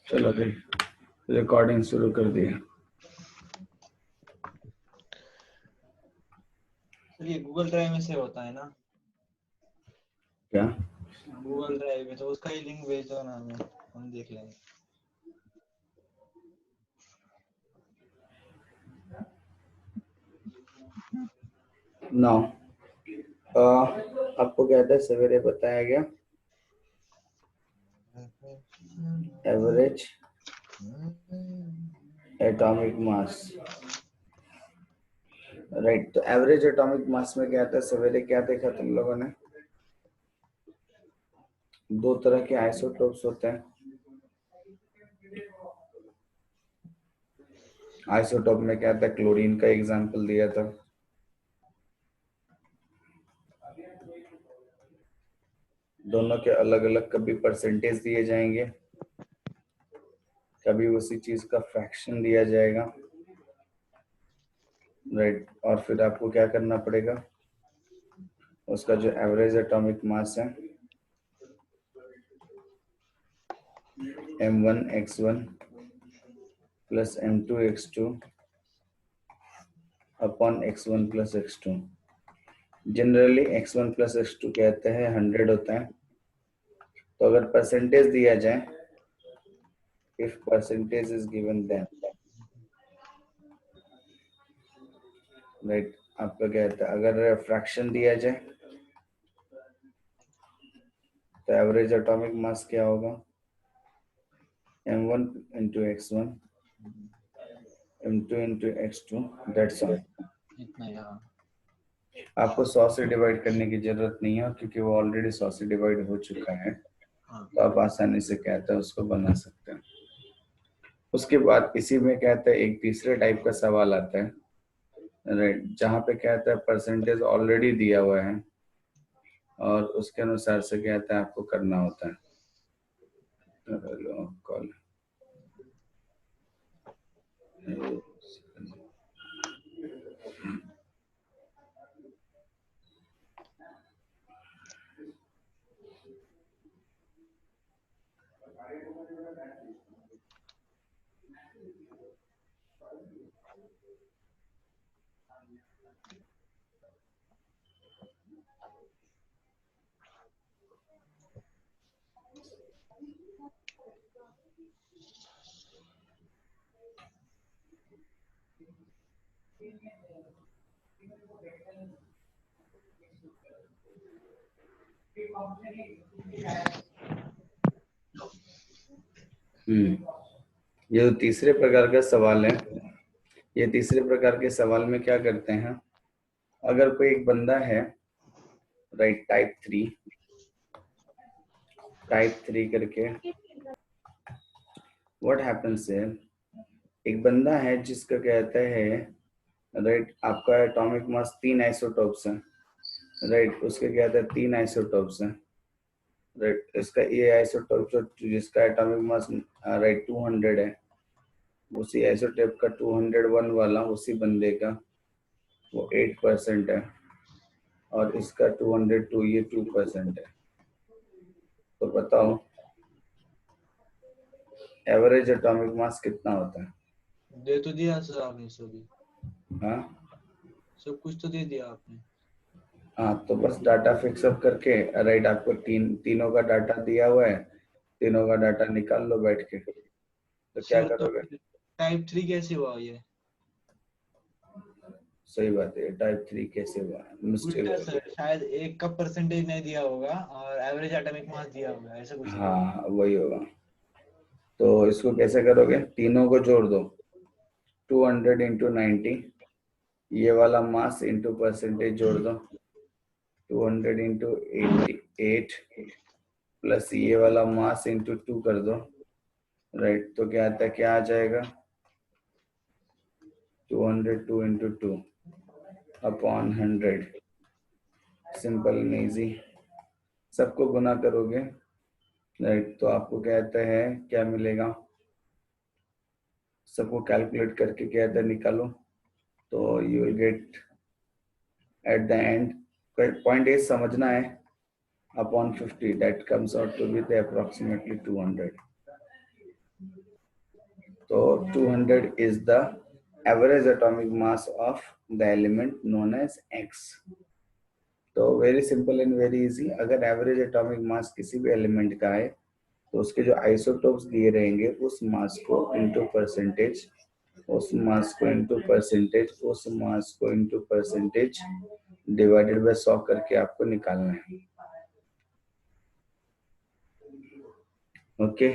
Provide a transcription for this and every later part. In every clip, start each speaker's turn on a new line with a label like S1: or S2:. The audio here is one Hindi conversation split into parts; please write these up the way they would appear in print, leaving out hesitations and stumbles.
S1: चलो जी, रिकॉर्डिंग शुरू कर दी।
S2: ये गूगल ड्राइव में से होता है ना?
S1: क्या?
S2: गूगल ड्राइव में, तो उसका ही लिंक भेज दो ना, हम देख लेंगे।
S1: नौ आपको क्या था सवेरे बताया गया एवरेज एटॉमिक मास, राइट। तो एवरेज एटॉमिक मास में क्या था सवेरे, क्या देखा तुम लोगों ने? दो तरह के आइसोटोप्स होते हैं। आइसोटोप में क्या था, क्लोरीन का एग्जांपल दिया था। दोनों के अलग अलग कभी परसेंटेज दिए जाएंगे, कभी उसी चीज का फ्रैक्शन दिया जाएगा, राइट। और फिर आपको क्या करना पड़ेगा, उसका जो एवरेज एटॉमिक मास है m1x1 plus m2x2 upon x1 plus x2। Generally x1 plus x2 कहते हैं 100 होता है। तो अगर परसेंटेज दिया जाए, if percentage is given then, right, आपका क्या कहता है, अगर फ्रैक्शन दिया जाए तो एवरेज एटॉमिक मास क्या होगा, m1 into x1 m2 into x2, that's all.
S2: इतना ही, हाँ।
S1: आपको 100 से डिवाइड करने की जरूरत नहीं है क्योंकि वो ऑलरेडी 100 से डिवाइड हो चुका है।
S2: हाँ।
S1: तो आप आसानी से कहते हैं उसको बना सकते हैं। उसके बाद इसी में कहते हैं एक तीसरे टाइप का सवाल आता है, राइट, जहाँ पे कहता है परसेंटेज ऑलरेडी दिया हुआ है और उसके अनुसार से कहता है आपको करना होता है। कॉल ये जो तीसरे प्रकार का सवाल है, ये तीसरे प्रकार के सवाल में क्या करते हैं, अगर कोई एक बंदा है, राइट, टाइप थ्री करके, व्हाट हैपेंस है, एक बंदा है जिसका कहता है, राइट, आपका एटॉमिक मास 3 आइसोटोप्स है, राइट, उसके कहते हैं 3 आइसोटोप्स हैं, राइट। इसका ये आइसोटोप जिसका एटॉमिक मास, राइट, 200 है, उसी आइसोटोप का 201 वाला उसी बंदे का वो 8% है और इसका 202 ये 2% है। तो बताओ एवरेज एटॉमिक मास कितना होता है?
S2: दे तो दिया सर आपने सभी,
S1: हाँ
S2: सब कुछ तो दे दिया आपने।
S1: हाँ, तो बस डाटा फिक्स अप करके, राइट, आपको तीनों का डाटा दिया हुआ है, तीनों का डाटा निकाल लो बैठ के। तो क्या
S2: सर तो
S1: करोगे?
S2: टाइप 3 कैसे हुआ ये?
S1: सही बात है, टाइप 3 कैसे हुआ, मिस्टेक
S2: उल्टा
S1: हो
S2: सर,
S1: गया।
S2: शायद एक का परसेंटेज नहीं दिया होगा और एवरेज एटॉमिक मास दिया होगा, ऐसा कुछ है।
S1: हाँ वही होगा। तो इसको कैसे करोगे, तीनों को जोड़ दो, 200 इंटू 90, ये वाला मास इंटू परसेंटेज जोड़ दो, 200 इंटू 88 प्लस ये वाला मास इंटू 2 कर दो, राइट। तो क्या आता है, क्या आ जाएगा, 202 into 2 upon 100, simple and easy. सबको गुना करोगे, राइट, तो आपको कहता है क्या मिलेगा, सबको कैलकुलेट करके कहता है निकालो, तो you will get at the end, point A समझना है, upon 50 that comes out to be the approximately 200। तो 200 is the average atomic mass of the element known as X. तो very simple and very easy, अगर एवरेज एटॉमिक मास किसी भी एलिमेंट का है तो उसके जो आइसोटोप्स दिए रहेंगे उस मास को इनटू परसेंटेज, उस मास को इनटू परसेंटेज, उस मास को इनटू परसेंटेज डिवाइडेड बाय 100 करके आपको निकालना है। ओके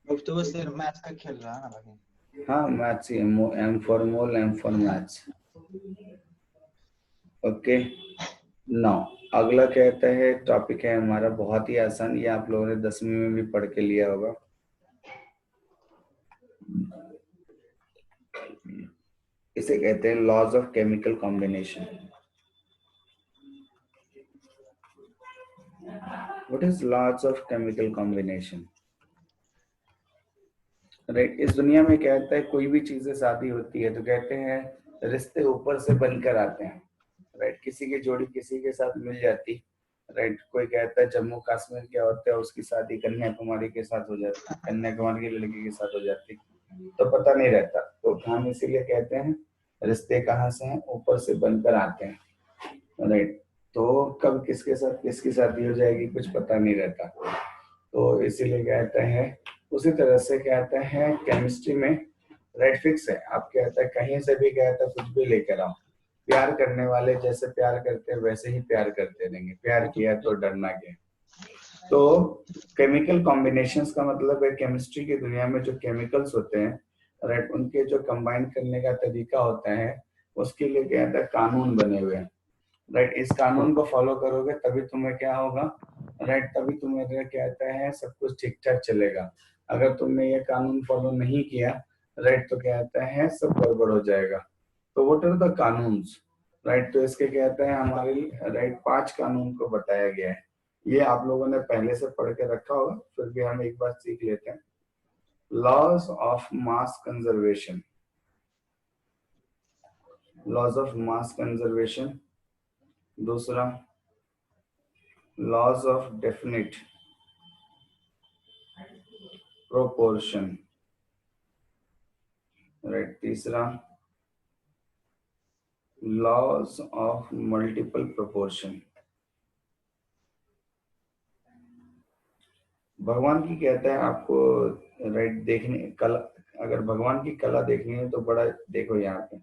S2: अब तो बस सिर्फ मैथ्स का खेल रहा है ना बाकी।
S1: हाँ मैथ्स ही, M for mole, M for maths. Okay now अगला कहता है, टॉपिक है हमारा बहुत ही आसान, ये आप लोगों ने 10वीं में भी पढ़ के लिया होगा। इसे कहते हैं laws of chemical combination. What is laws of chemical combination? Right, इस दुनिया में कहता है कोई भी चीजें शादी होती है तो कहते हैं रिश्ते ऊपर से बनकर आते हैं। राइट, किसी की जोड़ी किसी के साथ मिल जाती, राइट, कोई कहता है जम्मू कश्मीर के औरतें उसकी शादी कन्याकुमारी के साथ हो जाती, कन्याकुमारी की लड़की के साथ हो जाती, तो पता नहीं रहता। तो हम इसीलिए कहते हैं रिश्ते कहाँ से हैं, ऊपर से बनकर आते हैं। राइट, तो कब किसके साथ किसकी शादी हो जाएगी कुछ पता नहीं रहता, तो इसीलिए कहते हैं। उसी तरह से कहते हैं केमिस्ट्री में राइट फिक्स है, आप कहते हैं कहीं से भी कहते हैं कुछ भी लेकर आओ, प्यार करने वाले जैसे प्यार करते हैं वैसे ही प्यार करते रहेंगे, प्यार किया तो डरना क्या। तो केमिकल कॉम्बिनेशंस का मतलब है केमिस्ट्री की दुनिया में जो केमिकल्स होते हैं राइट, उनके जो कंबाइन करने का तरीका होता है उसके लिए कहते हैं कानून बने हुए हैं। राइट, इस कानून को फॉलो करोगे तभी तुम्हें क्या होगा, राइट, तभी तुम्हें कहता है सब कुछ ठीक ठाक चलेगा। अगर तुमने ये कानून फॉलो नहीं किया राइट तो कहता है सब गड़बड़ हो जाएगा। तो व्हाट आर द कानून्स? राइट, तो इसके कहते हैं हमारे राइट 5 कानून को बताया गया है। ये आप लोगों ने पहले से पढ़ के रखा होगा, फिर भी हम एक बार सीख लेते हैं। Laws of mass conservation, laws of mass conservation. दूसरा laws of definite proportion, right. तीसरा लॉज ऑफ मल्टीपल प्रोपोर्शन। भगवान की कहता है आपको राइट देखने कला, अगर भगवान की कला देखनी है तो बड़ा देखो यहाँ पे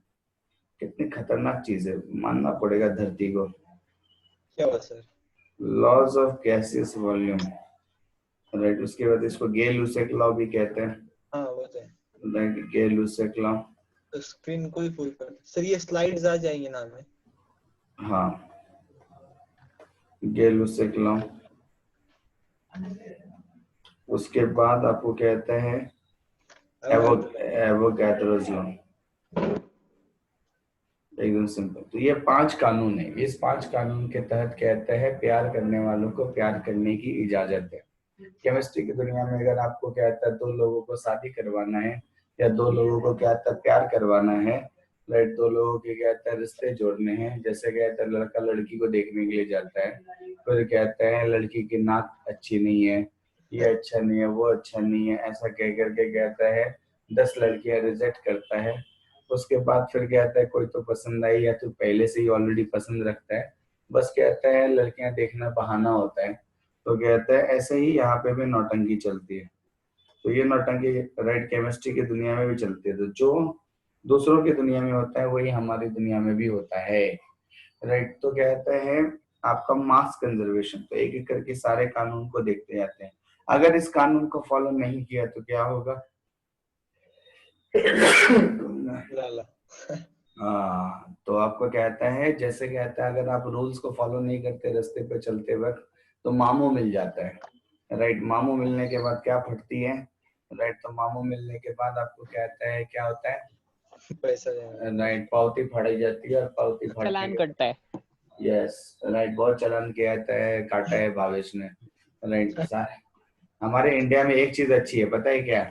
S1: कितनी खतरनाक चीज है, मानना पड़ेगा धरती को।
S2: क्या हुआ sir?
S1: Laws of gaseous volume, right, उसके बाद इसको गे लुसेक लॉ भी कहते हैं।
S2: हाँ वो तो है।
S1: राइट, गे लुसेक लॉ।
S2: तो स्क्रीन को ही फुल कर सर, ये स्लाइड्स आ जाएंगे ना में?
S1: हाँ, गे लुसेक लॉ। उसके बाद आपको कहते हैं एवोगैड्रोस लॉ। एकदम सिंपल। तो ये 5 कानून है, इस 5 कानून के तहत कहते हैं प्यार करने वालों को प्यार करने की इजाजत है। केमिस्ट्री की दुनिया में अगर आपको कहता है 2 लोगों को शादी करवाना है या 2 लोगों को कहता है प्यार करवाना है, राइट, 2 लोगों के कहता है रिश्ते जोड़ने हैं, जैसे कहता है लड़का लड़की को देखने के लिए जाता है, फिर कहते हैं लड़की की नाक अच्छी नहीं है, ये अच्छा नहीं है, वो अच्छा नहीं है, ऐसा कह करके कहता है 10 लड़कियां रिजेक्ट करता है। उसके बाद फिर कहता है कोई तो पसंद आई या तो पहले से ही ऑलरेडी पसंद रखता है, बस कहता है लड़कियां देखना बहाना होता है। तो कहता है ऐसे ही यहाँ पे भी नौटंकी चलती है। तो ये नौटंकी राइट केमिस्ट्री की दुनिया में भी चलती है, तो जो दूसरों की दुनिया में होता है वही हमारी दुनिया में भी होता है। राइट, तो कहता है आपका मास कंजर्वेशन, तो एक एक करके सारे कानून को देखते जाते हैं। अगर इस कानून को फॉलो नहीं किया तो क्या होगा?
S2: लाला।
S1: हाँ, तो आपको कहता है जैसे कहता है अगर आप रूल्स को फॉलो नहीं करते रास्ते पे चलते वक्त तो मामू मिल जाता है। राइट, मामू मिलने के बाद क्या फटती है? राइट, तो मामू मिलने के बाद आपको कहता है क्या होता है?
S2: पैसा देना।
S1: राइट, पावती फाड़ी जाती है और पावती फाड़ने
S3: चालान
S1: के
S3: कटता है।
S1: यस राइट, बहुत चालान किया है, काटा है भावेश ने। राइट, हमारे इंडिया में एक चीज अच्छी है, पता है क्या?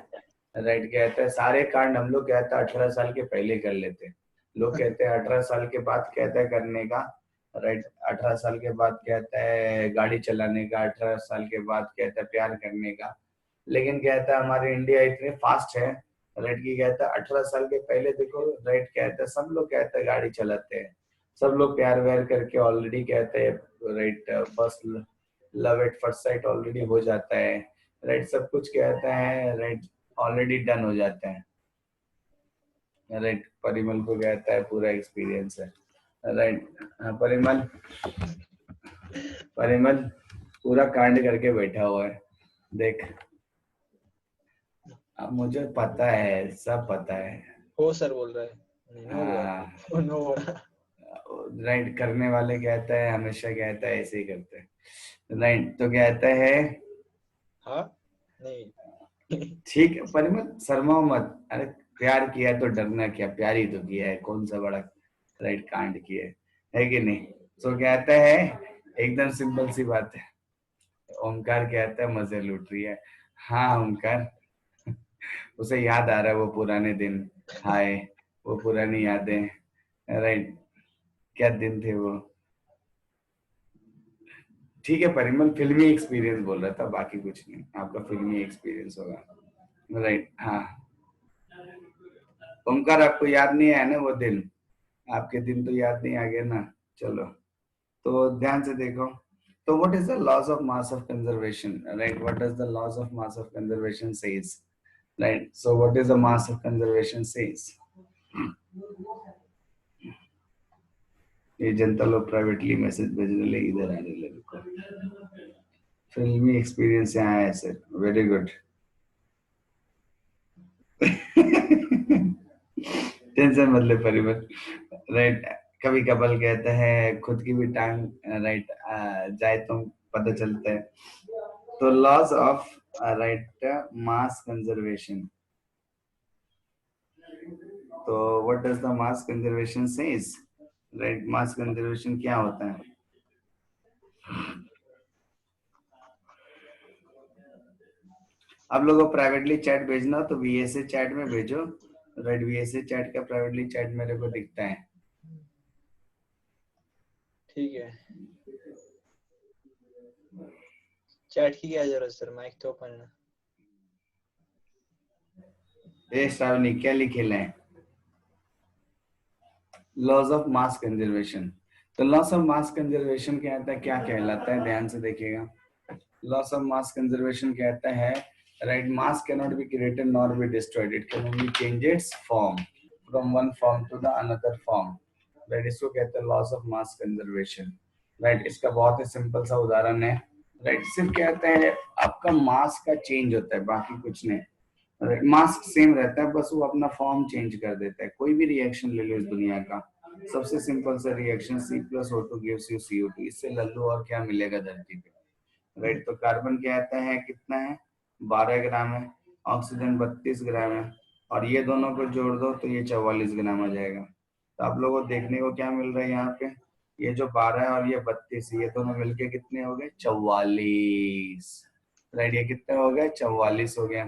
S1: राइट, कहता है सारे कांड हम लोग कहता है 18 साल के पहले कर लेते हैं। लोग कहते हैं 18 साल के बाद कहता है करने का, राइट, 18 साल के बाद कहता है गाड़ी चलाने का, 18 साल के बाद कहता है प्यार करने का। लेकिन कहता है हमारे इंडिया इतने फास्ट है राइट की कहता है 18 साल के पहले देखो राइट कहता है सब लोग कहते हैं गाड़ी चलाते हैं, सब लोग प्यार व्यार करके ऑलरेडी कहते हैं right first love at first sight already हो जाता है, राइट सब कुछ कहता है राइट ऑलरेडी डन हो जाता है, राइट परिमल को कहता है पूरा एक्सपीरियंस है, राइट परिमल परिमल पूरा कांड करके बैठा हुआ है देख, अब मुझे पता है सब पता है।
S2: हो सर बोल रहा है, नहीं नो हुआ, नो हुआ।
S1: राइट करने वाले कहता है हमेशा कहता है ऐसे ही करते हैं, राइट तो कहता है
S2: हाँ नहीं।
S1: ठीक है परिमल शर्माओ मत, अरे प्यार किया तो डरना क्या, प्यार ही तो किया है, कौन सा बड़ा राइट कांड किया है कि नहीं। तो कहता है एकदम सिंपल सी बात है, ओमकार कहता है मजे लूट रही है, हाँ ओमकार उसे याद आ रहा है वो पुराने दिन, हाय वो पुरानी यादें, राइट क्या दिन थे वो। ठीक है परिमल फिल्मी एक्सपीरियंस बोल रहा था बाकी कुछ नहीं, आपका फिल्मी एक्सपीरियंस होगा, राइट हाँ। ओमकार आपको याद नहीं आया ना वो दिन, आपके दिन तो याद नहीं आ गए ना, चलो तो ध्यान से देखो। तो what is the laws of mass of conservation, right what does the laws of mass of conservation says, right so what is the mass of conservation says. ये जनता लोग प्राइवेटली मैसेज भेजने लगे, इधर आने लगे, फिल्मी एक्सपीरियंस से आया है सर, वेरी गुड। टेंशन मत ले परिमल, राइट कभी कबल कहते हैं खुद की भी टांग राइट जाए तो पता चलता है। तो laws of right mass conservation, तो what does the mass conservation says, right mass conservation क्या होता है। आप लोगों को प्राइवेटली चैट भेजना हो तो वीएसए चैट में भेजो, राइट वीएसए चैट का प्राइवेटली चैट मेरे को दिखता है।
S2: ठीक है, चैट की क्या जरूरत सर, माइक तो ओपन है।
S1: ए श्रावणी क्या लिखे हैं, लॉज ऑफ मास कंजर्वेशन। तो लॉस ऑफ मास कंजर्वेशन कहता है क्या कहलाता है, ध्यान से देखिएगा। लॉस ऑफ मास कंजर्वेशन कहता है right mass can not be created nor be destroyed, it can only change its form from one form to the another form, right इसको कहते हैं laws of mass conservation, right इसका बहुत ही सिंपल सा उदाहरण है, राइट सिर्फ कहते हैं आपका मास का चेंज होता है बाकी कुछ नहीं, मास सेम रहता है बस वो अपना फॉर्म चेंज कर देता है। कोई भी रिएक्शन ले लो इस दुनिया का, सबसे सिंपल सा reaction C+O2 gives you CO2, इससे लल्लू और क्या मिलेगा धरती पे, राइट तो कार्बन क्या आता है कितना है 12 ग्राम है, ऑक्सीजन 32 ग्राम है, और ये दोनों को जोड़ दो तो ये 44 ग्राम आ जाएगा। तो आप लोगों को देखने को क्या मिल रहा है यहाँ पे, ये जो 12 है और ये 32 ये दोनों मिलके कितने हो गए 44, राइट ये कितने हो गए 44 हो गया।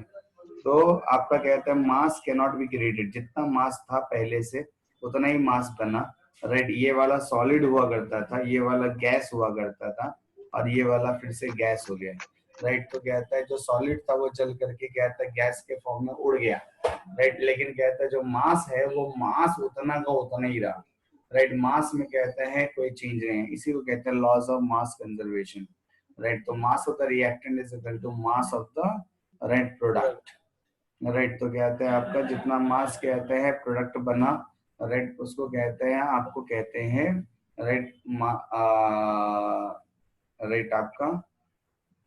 S1: तो आपका कहता है मास कैन नॉट बी क्रिएटेड, जितना मास था पहले से उतना ही मास बना, राइट ये वाला सॉलिड हुआ करता था, ये वाला गैस हुआ करता था, और ये वाला फिर से गैस हो गया, राइट तो कहता है जो सॉलिड था वो जल करके कहता है गैस के फॉर्म में उड़ गया, राइट लेकिन कहता है जो मास है वो मास उतना का उतना ही रहा, राइट मास में कहता है कोई चेंज नहीं है, इसी को कहते हैं laws of mass conservation, right तो mass of the reactant is equal to mass of the right product, right तो कहते हैं आपका जितना मास कहते हैं प्रोडक्ट बना, राइट उसको कहते हैं आपको कहते हैं राइट राइट आपका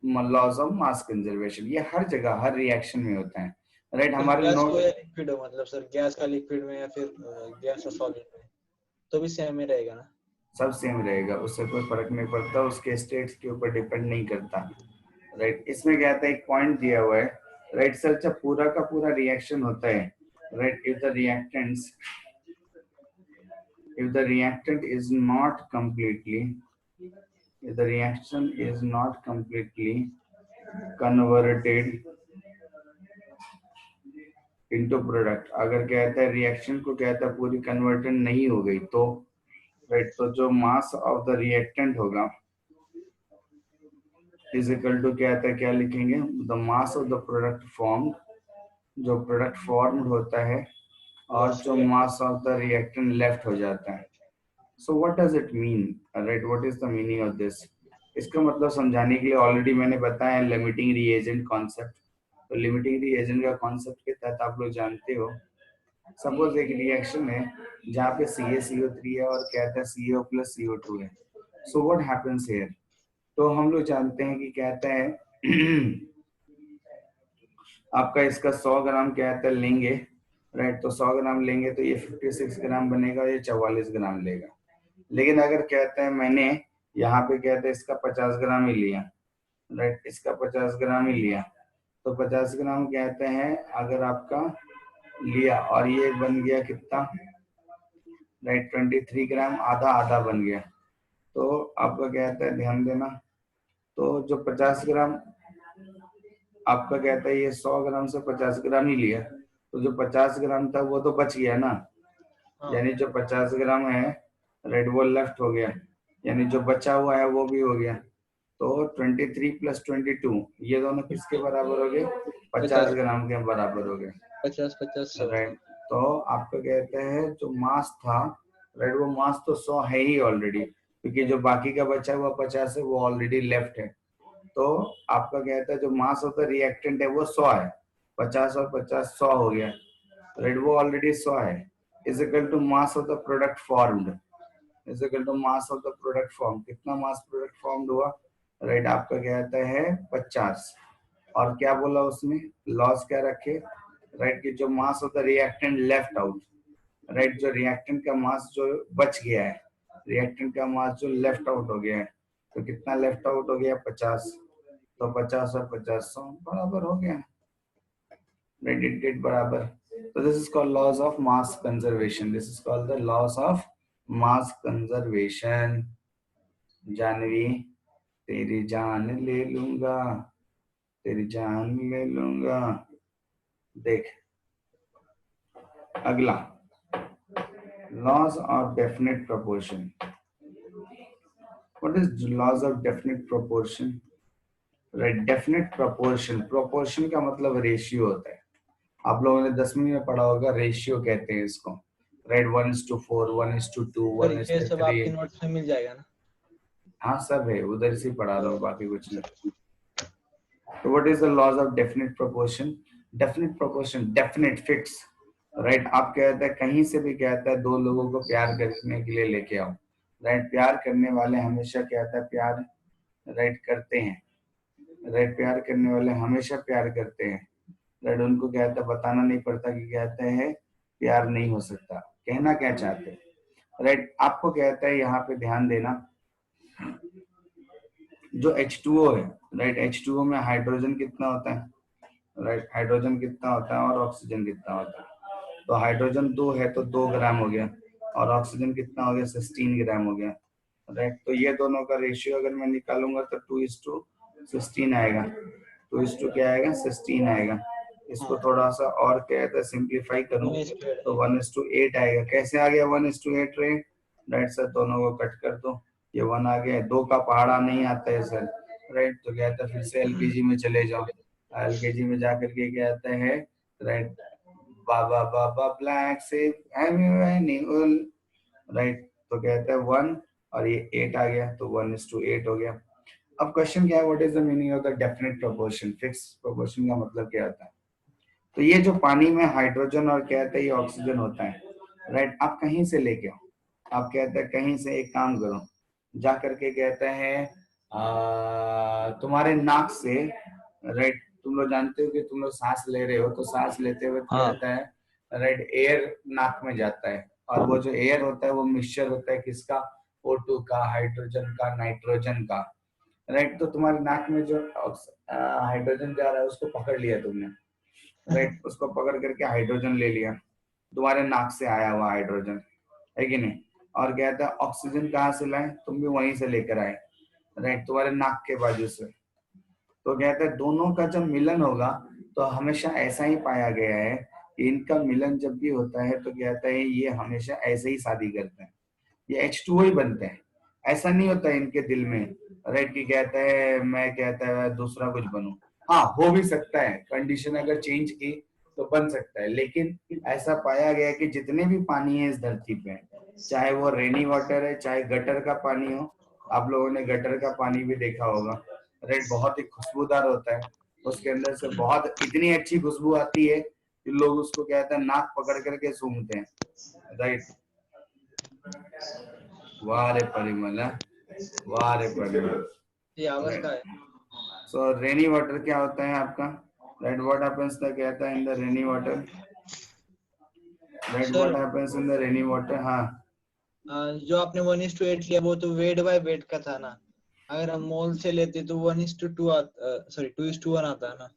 S1: लॉज ऑफ मास कंजर्वेशन, ये हर जगह हर रिएक्शन में होता है, राइट हमारे
S2: गैस
S1: नोट
S2: को या लिक्विड हो, मतलब सर गैस का लिक्विड में या फिर गैस का सॉलिड में, तो भी सेम ही रहेगा ना।
S1: सब सेम रहेगा, उससे कोई फर्क नहीं पड़ता, उसके स्टेट्स के ऊपर डिपेंड नहीं करता, राइट इसमें कहता है एक पॉइंट दिया हुआ है, राइट सर जब पूरा का पूरा रिएक्शन होता है, right if the reactant is not completely if the reaction is not completely converted into product, अगर कहता है रिएक्शन को कहता है पूरी कन्वर्टेड नहीं हो गई तो, राइट तो जो मास ऑफ द रिएक्टेंट होगा इज इक्वल टू क्या आता है क्या लिखेंगे the mass of the product formed जो प्रोडक्ट फॉर्म्ड होता है और
S2: loss
S1: जो
S2: react
S1: mass of the reactant left हो जाता है. So what does it mean, right, what is the meaning of this? इसका मतलब समझाने के लिए ऑलरेडी मैंने बताया लिमिटिंग रिएजेंट कॉन्सेप्ट. तो लिमिटिंग रिएजेंट का कॉन्सेप्ट के तहत आप लोग जानते हो, सपोज एक रिएक्शन है जहाँ पे CaCO3 है और कहता है CO प्लस CO2 है. So what happens here? तो हम लोग जानते हैं कि कहता है आपका इसका 100 ग्राम कहता है लेंगे, राइट, तो 100 ग्राम लेंगे तो ये 56 ग्राम बनेगा, ये 44 ग्राम लेगा. लेकिन अगर कहते हैं मैंने यहाँ पे कहते हैं इसका 50 ग्राम ही लिया, राइट, इसका 50 ग्राम ही लिया, तो 50 ग्राम कहते हैं अगर आपका लिया और ये बन गया कितना, राइट, 23 ग्राम, आधा आधा बन गया. तो आपका कहता है ध्यान देना, तो जो 50 ग्राम आपका कहता है ये 100 ग्राम से 50 ग्राम ही लिया, तो जो 50 ग्राम था वो तो बच गया ना,
S2: हाँ
S1: यानी जो 50 ग्राम है, राइट, वो लेफ्ट हो गया, यानी जो बचा हुआ है वो भी हो गया. तो 23 प्लस 22 ये दोनों किसके बराबर हो गए? 50
S2: 50
S1: ग्राम के बराबर हो गए,
S2: 50 50 100
S1: राइट. तो आपका कहते हैं जो मास था, राइट, वो मास तो 100 है ही ऑलरेडी, क्योंकि जो बाकी का बचा हुआ 50 है वो ऑलरेडी लेफ्ट है. तो आपका कहता है जो मास ऑफ द रिएक्टेंट है वो 100 है, 50 और 50 100 हो गया, राइट, वो ऑलरेडी 100 है, is equal to mass of the product formed, is equal to mass of the product form. कितना मास प्रोडक्ट फॉर्म्ड हुआ, राइट, आपका कहता है 50. और क्या बोला उसमें, लॉस क्या रखे, राइट, कि जो मास of the reactant left out, right, जो रिएक्टेंट का मास जो बच गया है, रिएक्टेंट का मास जो लेफ्ट आउट हो गया है, तो कितना लेफ्ट आउट हो गया, 50. तो 50 और 50 100 बराबर हो गया, राइट, इट गेट बराबर. So this is called laws of mass conservation. This is called the laws of mass conservation. Janvi, तेरी जान ले लूंगा, तेरी जान ले लूंगा. देख अगला, laws of definite proportion. What is laws of definite proportion? Right, definite proportion. Proportion का मतलब रेशियो होता है. आप लोगों ने 10वीं में पढ़ा होगा, रेशियो कहते हैं इसको, राइट, 1:4, 1:2,
S2: सर ये सब
S1: 1:3.
S2: आपके नोट्स में मिल जाएगा ना?
S1: हाँ सब है, उधर से पढ़ा रहा हूँ, बाकी कुछ नहीं. तो what is the laws of definite proportion? Definite proportion, definite, fix, right. आप कहते हैं कहीं से भी कहता है दो लोगों को प्यार करने के लिए लेके आओ, राइट, प्यार करने वाले हमेशा कहता है प्यार, राइट, करते हैं, राइट, प्यार करने वाले हमेशा प्यार करते हैं, राइट. उनको कहता है बताना नहीं पड़ता कि कहते हैं प्यार नहीं हो सकता, कहना क्या चाहते हैं, राइट. आपको कहता है यहाँ पे ध्यान देना, जो H2O है, राइट, H2O में हाइड्रोजन कितना होता है, राइट, हाइड्रोजन कितना होता है और ऑक्सीजन कितना होता है. तो हाइड्रोजन 2 है तो 2 ग्राम हो गया, और ऑक्सीजन कितना हो गया, 16 ग्राम हो गया, राइट. तो ये दोनों का रेशियो अगर मैं निकालूंगा तो 2:16 आएगा, 2:, क्या आएगा, 16 आएगा. इसको
S2: हाँ
S1: थोड़ा सा और कहता है सिंप्लीफाई करूं
S2: 1:8
S1: तो 1:8 आएगा. कैसे आ गया 1:8 रे, राइट सर, दोनों को कट कर दो, ये 1 आ गया, 2 का पहाड़ा नहीं आता है सर, राइट. तो कहता है फिर से एलकेजी में चले जाओ, एलकेजी में जाकर के कहते हैं, राइट, बाबा बाबा ब्लैक से एनुअल, राइट. तो कहता है 1 और ये 8 आ गया, तो 1:8 हो गया. अब क्वेश्चन क्या है, what is the meaning of the definite proportion? Fix proportion का मतलब क्या होता है? तो ये जो पानी में हाइड्रोजन और कहते हैं ये ऑक्सीजन होता है, राइट, आप कहीं से लेके आओ, आप कहते हैं कहीं से एक काम करो, जा करके कहते हैं तुम्हारे नाक से, राइट, तुम लोग जानते हो कि तुम लोग सांस ले रहे हो, तो सांस लेते हुए क्या
S2: हाँ
S1: होता है, राइट, एयर नाक में जाता है, और वो जो एयर होता है वो मिक्सचर होता है किसका, O2 का, हाइड्रोजन का, नाइट्रोजन का, राइट. तो तुम्हारे नाक में जो हाइड्रोजन जा रहा है उसको पकड़ लिया तुमने, राइट, उसको पकड़ करके हाइड्रोजन ले लिया, तुम्हारे नाक से आया हुआ हाइड्रोजन, है कि नहीं. और कहता है ऑक्सीजन कहाँ से लाए, तुम भी वहीं से लेकर आए, राइट, तुम्हारे नाक के बाजू से. तो कहता है दोनों का जब मिलन होगा तो हमेशा ऐसा ही पाया गया है कि इनका मिलन जब भी होता है तो कहता है ये हमेशा ऐसे ही शादी करते हैं, ये H2O ही बनते हैं. ऐसा नहीं होता है इनके दिल में, राइट, कि कहता है मैं कहता है दूसरा कुछ बनूं. हाँ हो भी सकता है, कंडीशन अगर चेंज की तो बन सकता है, लेकिन ऐसा पाया गया कि जितने भी पानी है इस धरती पे, चाहे वो रेनी वाटर है चाहे गटर का पानी हो, आप लोगों ने गटर का पानी भी देखा होगा, राइट, बहुत ही खुशबूदार होता है, उसके अंदर से बहुत इतनी अच्छी खुशबू आती है कि लोग उसको कहते हैं नाक पकड़ करके सूंघते हैं, राइट। वाह रे परिमल, वाह रे परिमल,
S2: ये आवाज का
S1: राइट।
S2: है।
S1: सो रेनी वाटर क्या होता है आपका, राइट, व्हाट हैपेंस द कहता है in the rainy water, right,
S2: sir
S1: what happens in the rainy water, हाँ।
S2: जो आपने 1:8 लिया वो तो वेट बाय वेट का था ना। अगर हम मोल से लेते तो 1:2 सॉरी 2:1 आता है ना,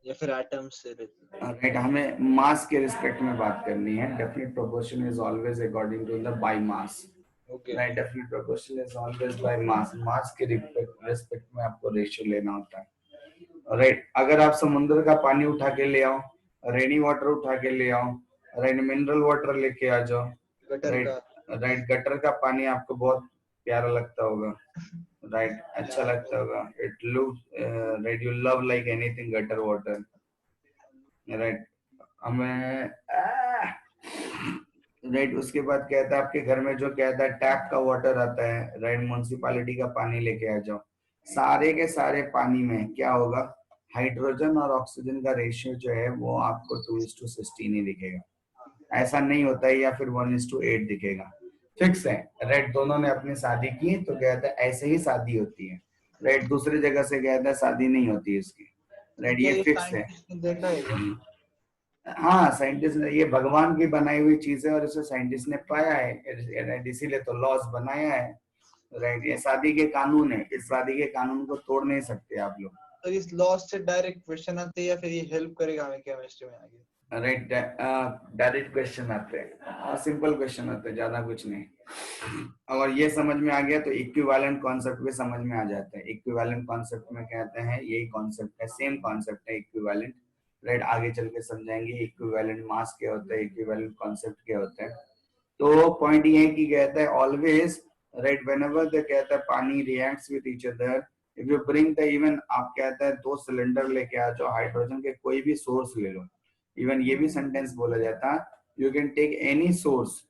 S2: या फिर एटम से लेते।
S1: राइट, हमें मास के रिस्पेक्ट में बात करनी है, definite proportion is always according to the by mass,
S2: okay.
S1: Right, definite proportion is always by mass, mass के रिस्पेक्ट में आपको रेशियो लेना होता है, राइट। अगर आप समुद्र का पानी उठा के ले आओ, रेनी वाटर उठा के ले आओ, राइट, मिनरल वाटर लेके आ जाओ,
S2: गटर
S1: राइट,
S2: का।
S1: राइट, गटर का पानी आपको बहुत प्यारा लगता होगा, राइट, अच्छा
S2: यार
S1: लगता होगा, it look, right, you love like anything gutter water, right. हमें राइट, उसके बाद कहता है आपके घर में जो कहता है टैप का वाटर आता है, राइट, म्युनिसिपालिटी का पानी लेके आ जाओ, सारे के सारे पानी में क्या होगा, हाइड्रोजन और ऑक्सीजन का रेशियो जो है वो आपको 2:16 ही दिखेगा, ऐसा नहीं होता है, या फिर 1:8 दिखेगा, फिक्स है, राइट। दोनों ने अपनी शादी की तो कहता है ऐसे ही शादी होती है, राइट, दूसरी जगह से कहता है शादी नहीं होती है इसकी,
S2: तो
S1: राइट,
S2: क्या
S1: ये
S2: ये
S1: फिक्स है।
S2: साइंटिस्ट ने देखा है क्या?
S1: हाँ, साइंटिस्ट ने, ये भगवान की बनाई हुई चीज है और इसे साइंटिस्ट ने पाया है, राइट, इसीलिए तो लॉस बनाया है, राइट, ये शादी के कानून है, इस शादी के कानून को तोड़ नहीं सकते आप लोग,
S2: तो इस लॉस से डायरेक्ट क्वेश्चन आते हैं या फिर ये हेल्प करेगा हमें केमिस्ट्री में आगे?
S1: राइट, डायरेक्ट क्वेश्चन आते हैं, सिंपल क्वेश्चन आते हैं, ज्यादा कुछ नहीं, अगर ये समझ में आ गया तो इक्विवेलेंट कॉन्सेप्ट भी समझ में आ जाता है, इक्विवेलेंट कॉन्सेप्ट में कहते हैं यही कॉन्सेप्ट है, सेम कॉन्सेप्ट है इक्विवेलेंट, राइट, आगे चल के समझाएंगे इक्विवेलेंट मास क्या होता है, इक्विवेलेंट कॉन्सेप्ट क्या होता है। तो पॉइंट ये है कि कहता है ऑलवेज, राइट, व्हेनेवर द कहता है पानी reacts with each other, if you bring the even, आप कहता है दो सिलेंडर लेके आ जाओ, हाइड्रोजन के कोई भी सोर्स ले लो, इवन ये भी सेंटेंस बोला जाता है, you can take any source,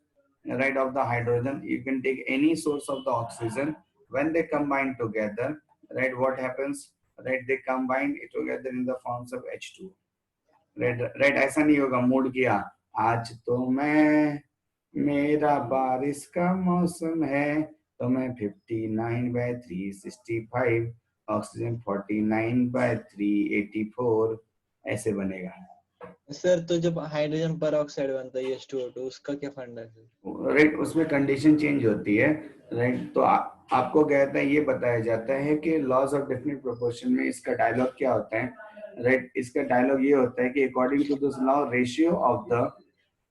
S1: right, of the hydrogen, you can take any source of the oxygen, when they combine together, right, what happens, right, they combine it together in the forms of H2, right, right, ऐसा नहीं होगा मूड किया, आज तो मैं, मेरा बारिश का मौसम है, तो मैं 59/365, ऑक्सीजन 49/384, ऐसे बनेगा,
S2: सर तो जब हाइड्रोजन पर ऑक्साइड बनता है H2O2 उसका क्या फंडा है?
S1: राइट, उसमें कंडीशन चेंज होती है, राइट, तो आपको कहता है ये बताया जाता है कि लॉज ऑफ डेफिनेट प्रोपोर्शन में इसका डायलॉग क्या होता है, राइट, इसका डायलॉग ये होता है कि according to this law ratio of the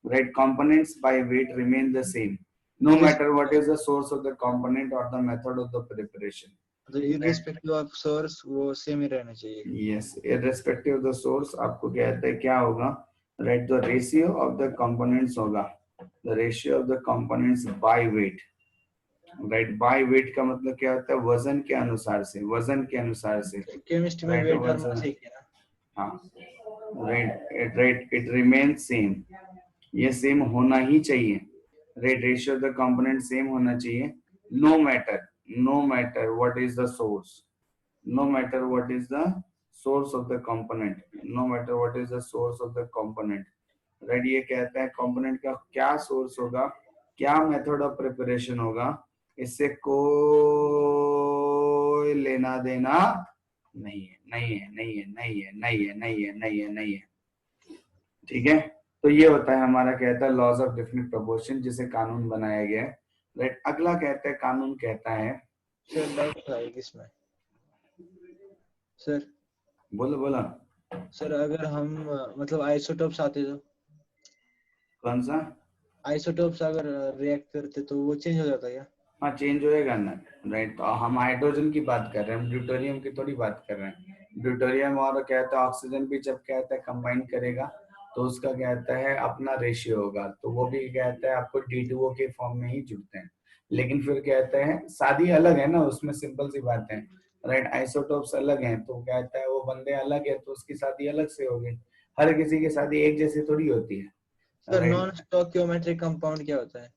S1: right components by weight remain the same, no matter what is the source of the component और the method of the preparation,
S2: तो इररिस्पेक्टिव ऑफ सोर्स वो सेम ही रहना चाहिए।
S1: Yes, irrespective of the source, आपको कहता है क्या होगा, right, the ratio of the components होगा, the ratio of the components by weight, right, by weight का मतलब क्या होता है, वजन के अनुसार से, वजन के अनुसार से,
S2: केमिस्ट्री में
S1: राइट,
S2: वेट और मास
S1: वजन,
S2: एक है ना?
S1: हाँ, राइट, इट रिमेन सेम, ये सेम होना ही चाहिए, right, ratio of the component same होना चाहिए, no matter, no matter what is the source, no matter what is the source of the component, no matter what is the source of the component, right, ये कहता है कंपोनेंट का क्या सोर्स होगा, क्या मेथड ऑफ प्रिपरेशन होगा, इससे कोई लेना देना नहीं है, नहीं है, नहीं है, नहीं है, नहीं है, नहीं है, नहीं है, नहीं है, ठीक है। तो ये होता है हमारा कहता है लॉज ऑफ डेफिनेट प्रोपोर्शन, जिसे कानून बनाया गया है, राइट। अगला कहता है कानून कहता है,
S2: सर डाउट था एक इसमें। सर
S1: बोलो बोलो,
S2: सर अगर हम मतलब आइसोटोप्स आते तो
S1: कौन सा,
S2: आइसोटोप्स अगर रिएक्ट करते तो वो चेंज हो जाता क्या?
S1: हाँ चेंज होएगा ना, राइट, तो हम हाइड्रोजन की बात कर रहे हैं, हम ड्यूटेरियम की थोड़ी बात कर रहे हैं, ड्यूटेरियम और कहता है ऑक्सीजन भी जब कहता है कंबाइन करेगा तो उसका कहता है अपना रेशियो होगा, तो वो भी कहता है आपको D2O के फॉर्म में ही जुड़ते हैं, लेकिन फिर कहते हैं शादी अलग है ना उसमें, सिंपल सी बात है, राइट, आइसोटोप्स अलग हैं तो कहता है वो बंदे अलग है तो उसकी शादी अलग से होगी, हर किसी की शादी एक जैसी थोड़ी होती है।
S2: Sir
S1: right,
S2: non stoichiometric compound क्या होता है?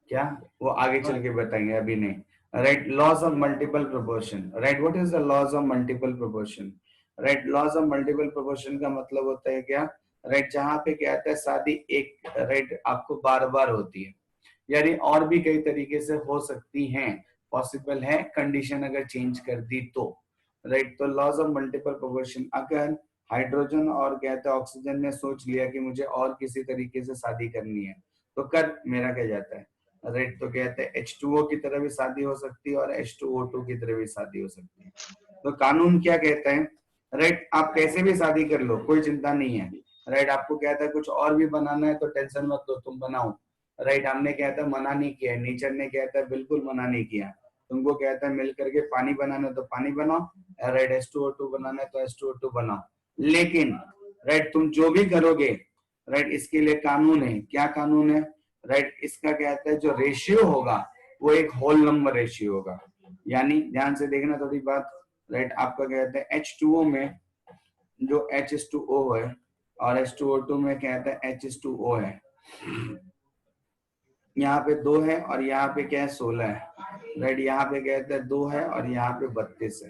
S1: क्या वो आगे चल के बताएंगे, अभी नहीं। Right, laws of multiple proportion. Right, what is the laws of multiple proportion? Right, laws of multiple proportion का मतलब होता है क्या? राइट, जहां पे क्या आता है शादी एक राइट आपको बार बार होती है, यानी और भी कई तरीके से हो सकती हैं, पॉसिबल है, कंडीशन अगर चेंज कर दी तो। राइट, तो लॉज ऑफ मल्टीपल प्रोपोर्शन, अगर हाइड्रोजन और कहते हैं ऑक्सीजन ने सोच लिया कि मुझे और किसी तरीके से शादी करनी है, तो कर मेरा क्या जाता है। राइट, तो कहते हैं H2O की तरह भी शादी हो सकती है और H2O2 की तरह भी शादी हो सकती है। तो कानून क्या कहता है? राइट, आप कैसे भी शादी कर लो, कोई चिंता नहीं है। राइट, आपको कहता है कुछ और भी बनाना है तो टेंशन मत लो, तुम बनाओ। राइट, हमने कहता है मना नहीं किया, नेचर ने कहता है बिल्कुल मना नहीं किया, तुमको कहता है मिल करके पानी बनाना है तो पानी बनाओ, राइट H2O2 बनाना है तो H2O2 बनाओ। लेकिन राइट तुम जो भी करोगे, राइट इसके लिए कानून है। क्या कानून है? राइट, इसका कहता है जो रेशियो होगा वो एक होल नंबर रेशियो होगा। यानी ध्यान से देखना थोड़ी बात। राइट, आपका कहता है H2O में जो H2O है और H2O2 में कहता है H2O है, यहाँ पे 2 है और यहाँ पे क्या है 16 है। राइट, यहाँ पे कहता है 2 है और यहाँ पे 32 है,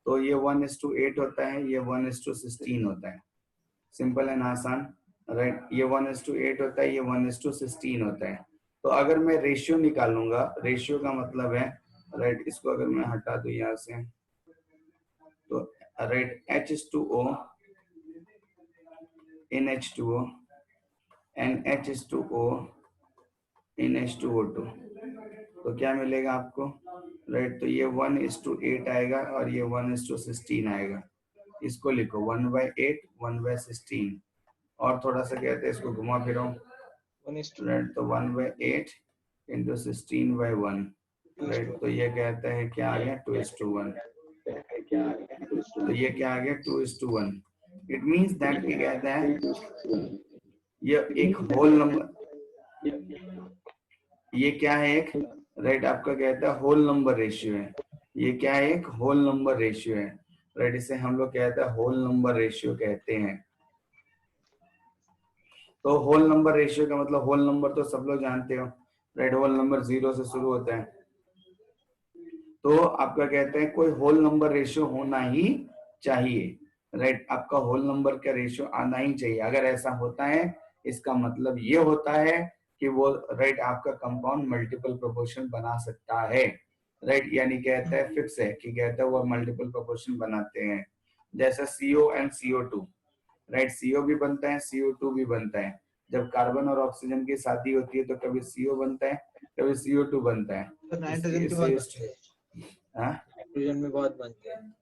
S1: तो ये 1:8 होता है, ये 1:16 होता है। सिंपल एंड आसान। राइट, ये 1:8 होता है, ये 1:16 होता है। तो अगर मैं रेशियो निकालूंगा, रेशियो का मतलब है राइट, इसको अगर मैं हटा दूं यहाँ से, तो right H2O in H2O and H2O in H2O2, तो क्या मिलेगा आपको? राइट, तो ये 1:8 आएगा और ये 1:16 आएगा। इसको लिखो 1/8 1/16, और थोड़ा सा कहते हैं इसको घुमा फिरो।
S2: 1:2
S1: राइट, तो 1/8 इंटू 16/1। राइट, तो ये कहता है क्या आ गया 2:1। तो ये क्या आ गया 2:1। इट मीन्स दैट कि कहता है ये एक होल नंबर, ये क्या है एक राइट आपका कहता है होल नंबर रेशियो है। ये क्या है? एक होल नंबर रेशियो है। राइट, इसे हम लोग कहते हैं होल नंबर रेशियो कहते हैं। तो होल नंबर रेशियो का मतलब, होल नंबर तो सब लोग जानते हो। राइट, होल नंबर 0 से शुरू होता है, तो आपका कहते हैं कोई होल नंबर रेशियो होना ही चाहिए। राइट, आपका होल नंबर का रेशियो आना ही चाहिए। अगर ऐसा होता है, इसका मतलब ये होता है कि वो राइट आपका कंपाउंड मल्टीपल प्रोपोर्शन बना सकता है। राइट, यानी कहता है फिक्स है कि कहता है वो मल्टीपल प्रोपोर्शन बनाते हैं। जैसा CO and CO2, right CO भी बनता है, CO2 भी बनता है। जब कार्बन और ऑक्सीजन की शादी होती है तो कभी CO बनता है, कभी CO2 बनता है।
S2: सर नाइट्रोजन की बहुत बनते हैं,
S1: हाँ
S2: नाइट्रोजन में बहुत बनते हैं।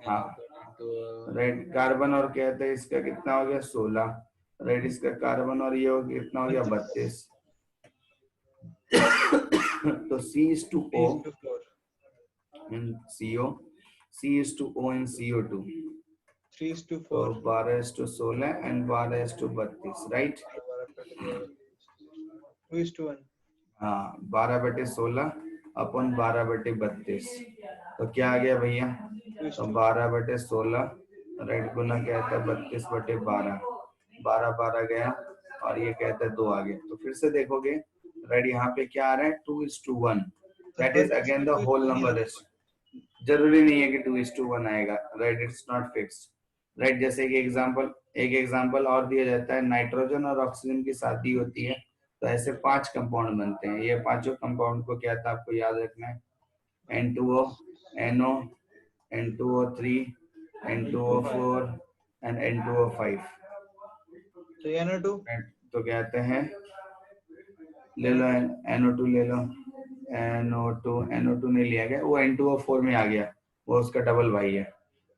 S1: हाँ,
S2: तो
S1: राइट कार्बन और कहते हैं इसका कितना हो गया 16। राइट, इसका कार्बन और ये हो गया कितना हो गया 32। तो C/O
S2: 3:4
S1: in CO, C/O in CO2, तो
S2: 3:4
S1: 12:16 एंड 12:32। राइट,
S2: 2:1
S1: हाँ 12/16 अपन 12/32, तो क्या आ गया भैया? तो
S2: 2:1
S1: 12/16 राइट गुना कहता है 32/12, 12 गया और ये कहता है 2 आ गया। तो फिर से देखोगे राइट, यहाँ पे क्या आ रहा है 2:1,
S2: sir
S1: that
S2: her
S1: is
S2: case
S1: again
S2: में
S1: द होल
S2: 2:1 ही
S1: नंबर
S2: आता है।
S1: रेशियो। जरूरी नहीं है कि 2:1 आएगा। Right, it's not fixed. Right, जैसे कि एक एग्जांपल और दिया जाता है, नाइट्रोजन और ऑक्सीजन की शादी होती है तो ऐसे 5 कंपाउंड बनते हैं। ये पांचों कंपाउंड को क्या था आपको याद रखना है, N2O, NO, N2O3, N2O4 and N2O5।
S2: तो NO2
S1: तो कहते हैं ले लो NO2 ले लो, NO2 नहीं लिया गया, वो N2O4 में आ गया, वो उसका डबल भाई है।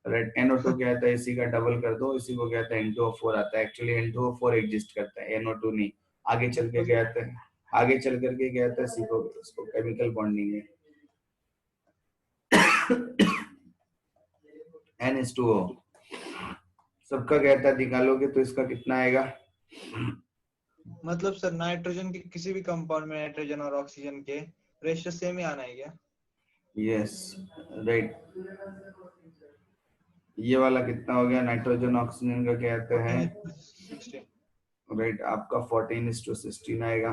S1: राइट, NO2 कहता है इसी का डबल कर दो, इसी को कहता है N2O4 आता है। एक्चुअली N2O4 एग्जिस्ट करता है, NO2 नहीं। आगे चल के कहते हैं, आगे चल करके कहता है सीखो इसको, केमिकल बॉन्डिंग है। NH2O सबका कहता है निकालोगे तो इसका कितना आएगा?
S2: मतलब सर नाइट्रोजन के किसी भी कंपाउंड में नाइट्रोजन और ऑक्सीजन के रेशियो सेम ही आना है क्या?
S1: Yes, right. ये वाला कितना हो गया, नाइट्रोजन ऑक्सीजन का कहते हैं
S2: 16
S1: राइट, आपका 14:16 आएगा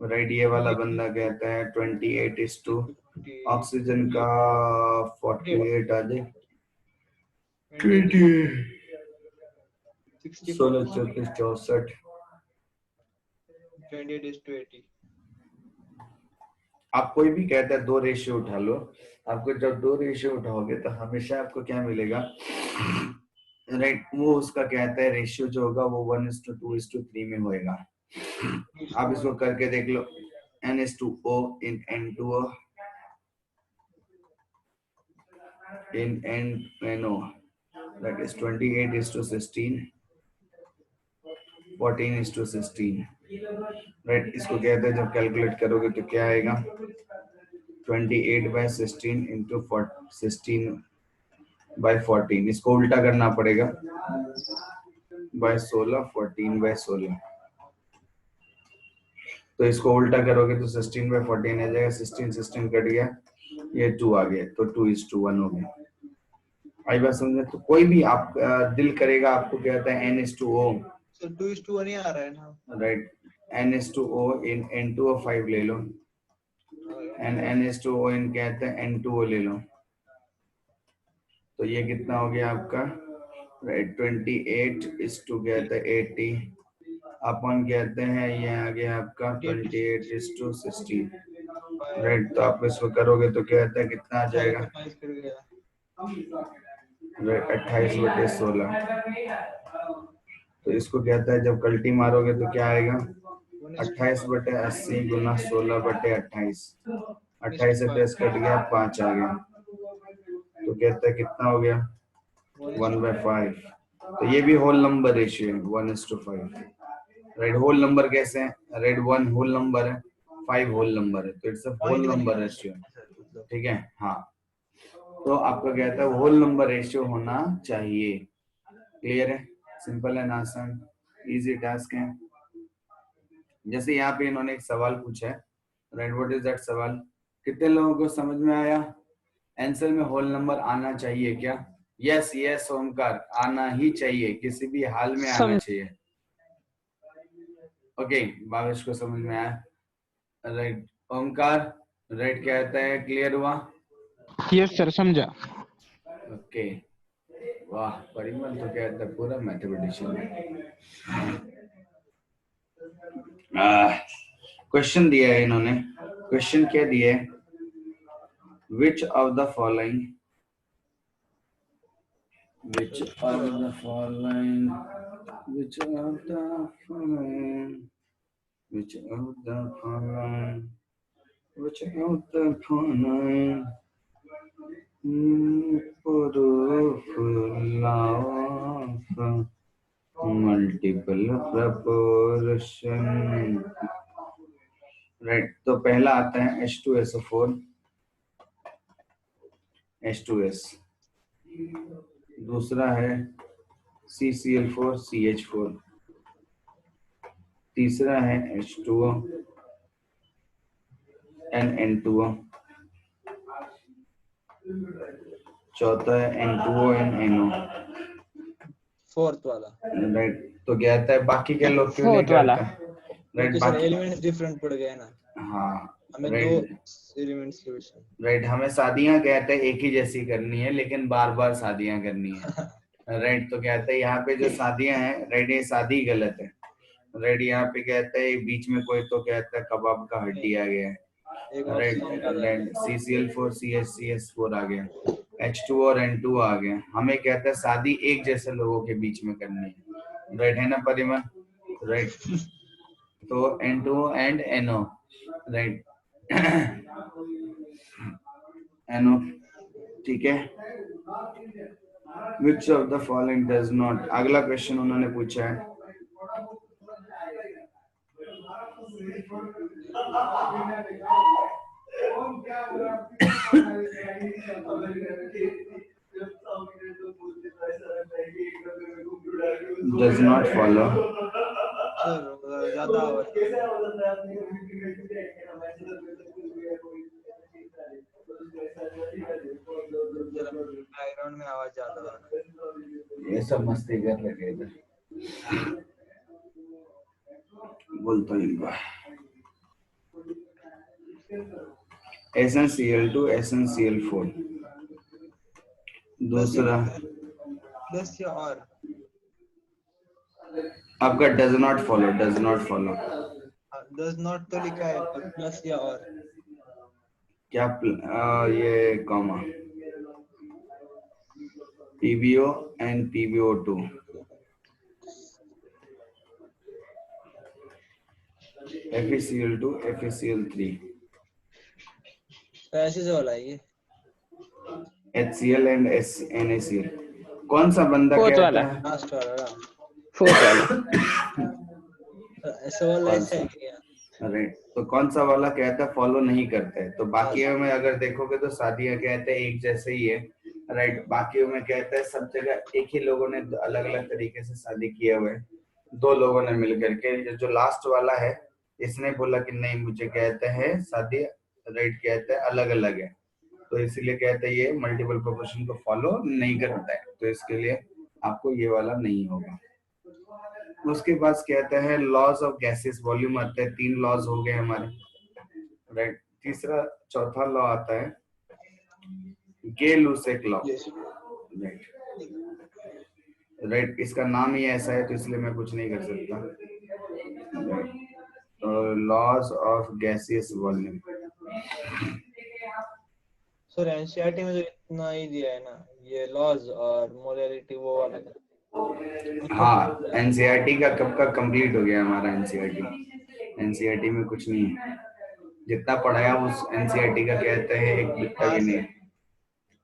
S1: राइट। ये वाला बंदा कहता है 28:, ऑक्सीजन का 48 आ जाए, 16 34 64।
S2: 28:80
S1: आप कोई भी कहता है 2 रेशियो उठा लो, आपको जब 2 रेशियो उठाओगे तो हमेशा आपको क्या मिलेगा राइट, वो उसका कहता है रेशियो जो होगा वो 1:2:3 में होएगा। आप इसको करके देख लो, N:O in N2O in NO, that is 28:16, 14:16 right. इसको कहते हैं जब कैलकुलेट करोगे तो क्या आएगा, 28/16 इंटू 16/14, इसको उल्टा करना पड़ेगा, बाय 16, 14/16। तो इसको उल्टा करोगे तो 16/14 आ जाएगा, 16 कट गया, ये 2 आ गया, तो 2:1 हो गया। आई बात समझे? तो कोई भी आप दिल करेगा आपको कहता है N:O,
S2: सर 2:1 ही आ रहा है ना,
S1: राइट, N:O in N2O5 ले लो, एंड N:2O in कहते हैं N2O ले लो, तो ये कितना हो गया आपका राइट, 28:, कहते हैं 80 अपन कहते हैं, ये आ गया आपका 28:16 राइट। तो आप इसको करोगे तो क्या आता है, कितना आ जाएगा
S2: 28 कर गया,
S1: राइट, 28/16। तो इसको कहता है जब कल्टी मारोगे तो क्या आएगा, 28/80 गुना 16/28, 28 से 10 कट गया, 5 आ गया, तो कहता है कितना हो गया 1/5। तो ये भी होल नंबर रेशियो है 1:5 राइट। होल नंबर कैसे है राइट, 1 होल नंबर है, 5 होल नंबर है, तो it's a whole number ratio, ठीक है। हाँ, तो आपका कहता है होल नंबर रेशियो होना चाहिए। क्लियर है, सिंपल एंड आसान, इजी टास्क है। जैसे यहाँ पे इन्होंने एक सवाल पूछा है राइट, व्हाट इज दैट सवाल, कितने लोगों को समझ में आया, आंसर में होल नंबर आना चाहिए क्या, यस यस ओमकार, आना ही चाहिए, किसी भी हाल में आना चाहिए। ओके, भावेश को समझ में आया राइट, ओमकार राइट कहता है क्लियर हुआ,
S3: यस सर समझा।
S1: ओके, वाह परिमल तो कहता है पूरा मैथमेटिशियन है। क्वेश्चन दिया है इन्होंने, क्वेश्चन क्या दिया है, which of the following which of the following which of the following which of the following which of the following proof of multiple proportion right. तो पहला आता है H2SO4 H2S, दूसरा है CCl4 CH4, तीसरा है H2O N2O, चौथा है N2O NO,
S2: फोर्थ वाला
S1: राइट। तो कहता है बाकी के लोग क्यों नहीं
S3: फोर्थ वाला
S1: करते राइट,
S2: क्योंकि सर
S1: बाकी
S2: एलिमेंट्स डिफरेंट पड़ गए ना,
S1: हाँ
S2: हमें दो
S1: राइट
S2: एलिमेंट्स के विषय
S1: राइट, हमें शादियां कहते हैं एक ही जैसी करनी है लेकिन बार बार शादियां करनी है राइट। तो कहते हैं यहाँ पे जो शादियां हैं राइट, ये शादी गलत है राइट। यहाँ पे कहते हैं बीच में कोई तो कहता है कबाब का हड्डी आ गया है
S2: एक
S1: राइट,
S2: ऑप्शन
S1: CCl4 CH4 आ गया, H2 और N2 आ गया, हमें कहता है शादी एक जैसे लोगों के बीच में करनी है राइट, है ना परिमल राइट। तो N2 and NO right, NO ठीक है। Which of the following does not, अगला क्वेश्चन उन्होंने पूछा है does not follow
S2: सर ज्यादा आवाज बैकग्राउंड में आवाज आवाज ज्यादा आ रहा
S1: ये सब मस्ती कर रहे इधर, बोलता ही इनका SnCl2 SnCl4। दूसरा
S2: प्लस या और
S1: आपका does not follow, does not follow
S2: does not तो लिखा है पर प्लस या और
S1: क्या ये comma PbO and PbO2 FeCl2 FeCl3
S2: तो ऐसे से वाला है ये
S1: HCl and NaCl। कौन सा बंदा
S3: फोर्थ
S1: कहता
S3: वाला,
S1: है?
S2: लास्ट वाला
S3: फोर्थ वाला।
S2: ऐसा वाला ऐसा है क्या?
S1: राइट, तो कौन सा वाला कहता है फॉलो नहीं करता है? तो बाकियों में अगर देखोगे तो शादियां कहते हैं एक जैसे ही है, राइट। बाकियों में कहता है सब जगह एक ही लोगों ने अलग अलग तरीके से शादी किए हुए हैं, दो लोगों ने मिलकर के। जो लास्ट वाला है इसने बोला कि नहीं मुझे कहते हैं शादी, राइट, कहते हैं अलग अलग है, तो इसीलिए कहते हैं ये मल्टीपल प्रोपोर्शन को फॉलो नहीं करता है, तो इसके लिए आपको ये वाला नहीं होगा। उसके बाद कहते हैं लॉज ऑफ गैसेस वॉल्यूम आते हैं, 3 लॉज हो गए हमारे, राइट। तीसरा चौथा लॉ आता है गे-लुसेक लॉ, राइट, राइट। इसका नाम ही ऐसा है तो इसलिए मैं कुछ नहीं कर सकता, राइट। तो laws of gaseous volume,
S2: sir NCERT में तो इतना ही दिया है ना, ये लॉज और मोलैरिटी वो वाला का।
S1: हाँ एनसीईआरटी का कब का कंप्लीट हो गया हमारा एनसीईआरटी। एनसीईआरटी में कुछ नहीं है, जितना पढ़ाया उस एनसीईआरटी का कहते हैं एक बिट्टा भी नहीं है,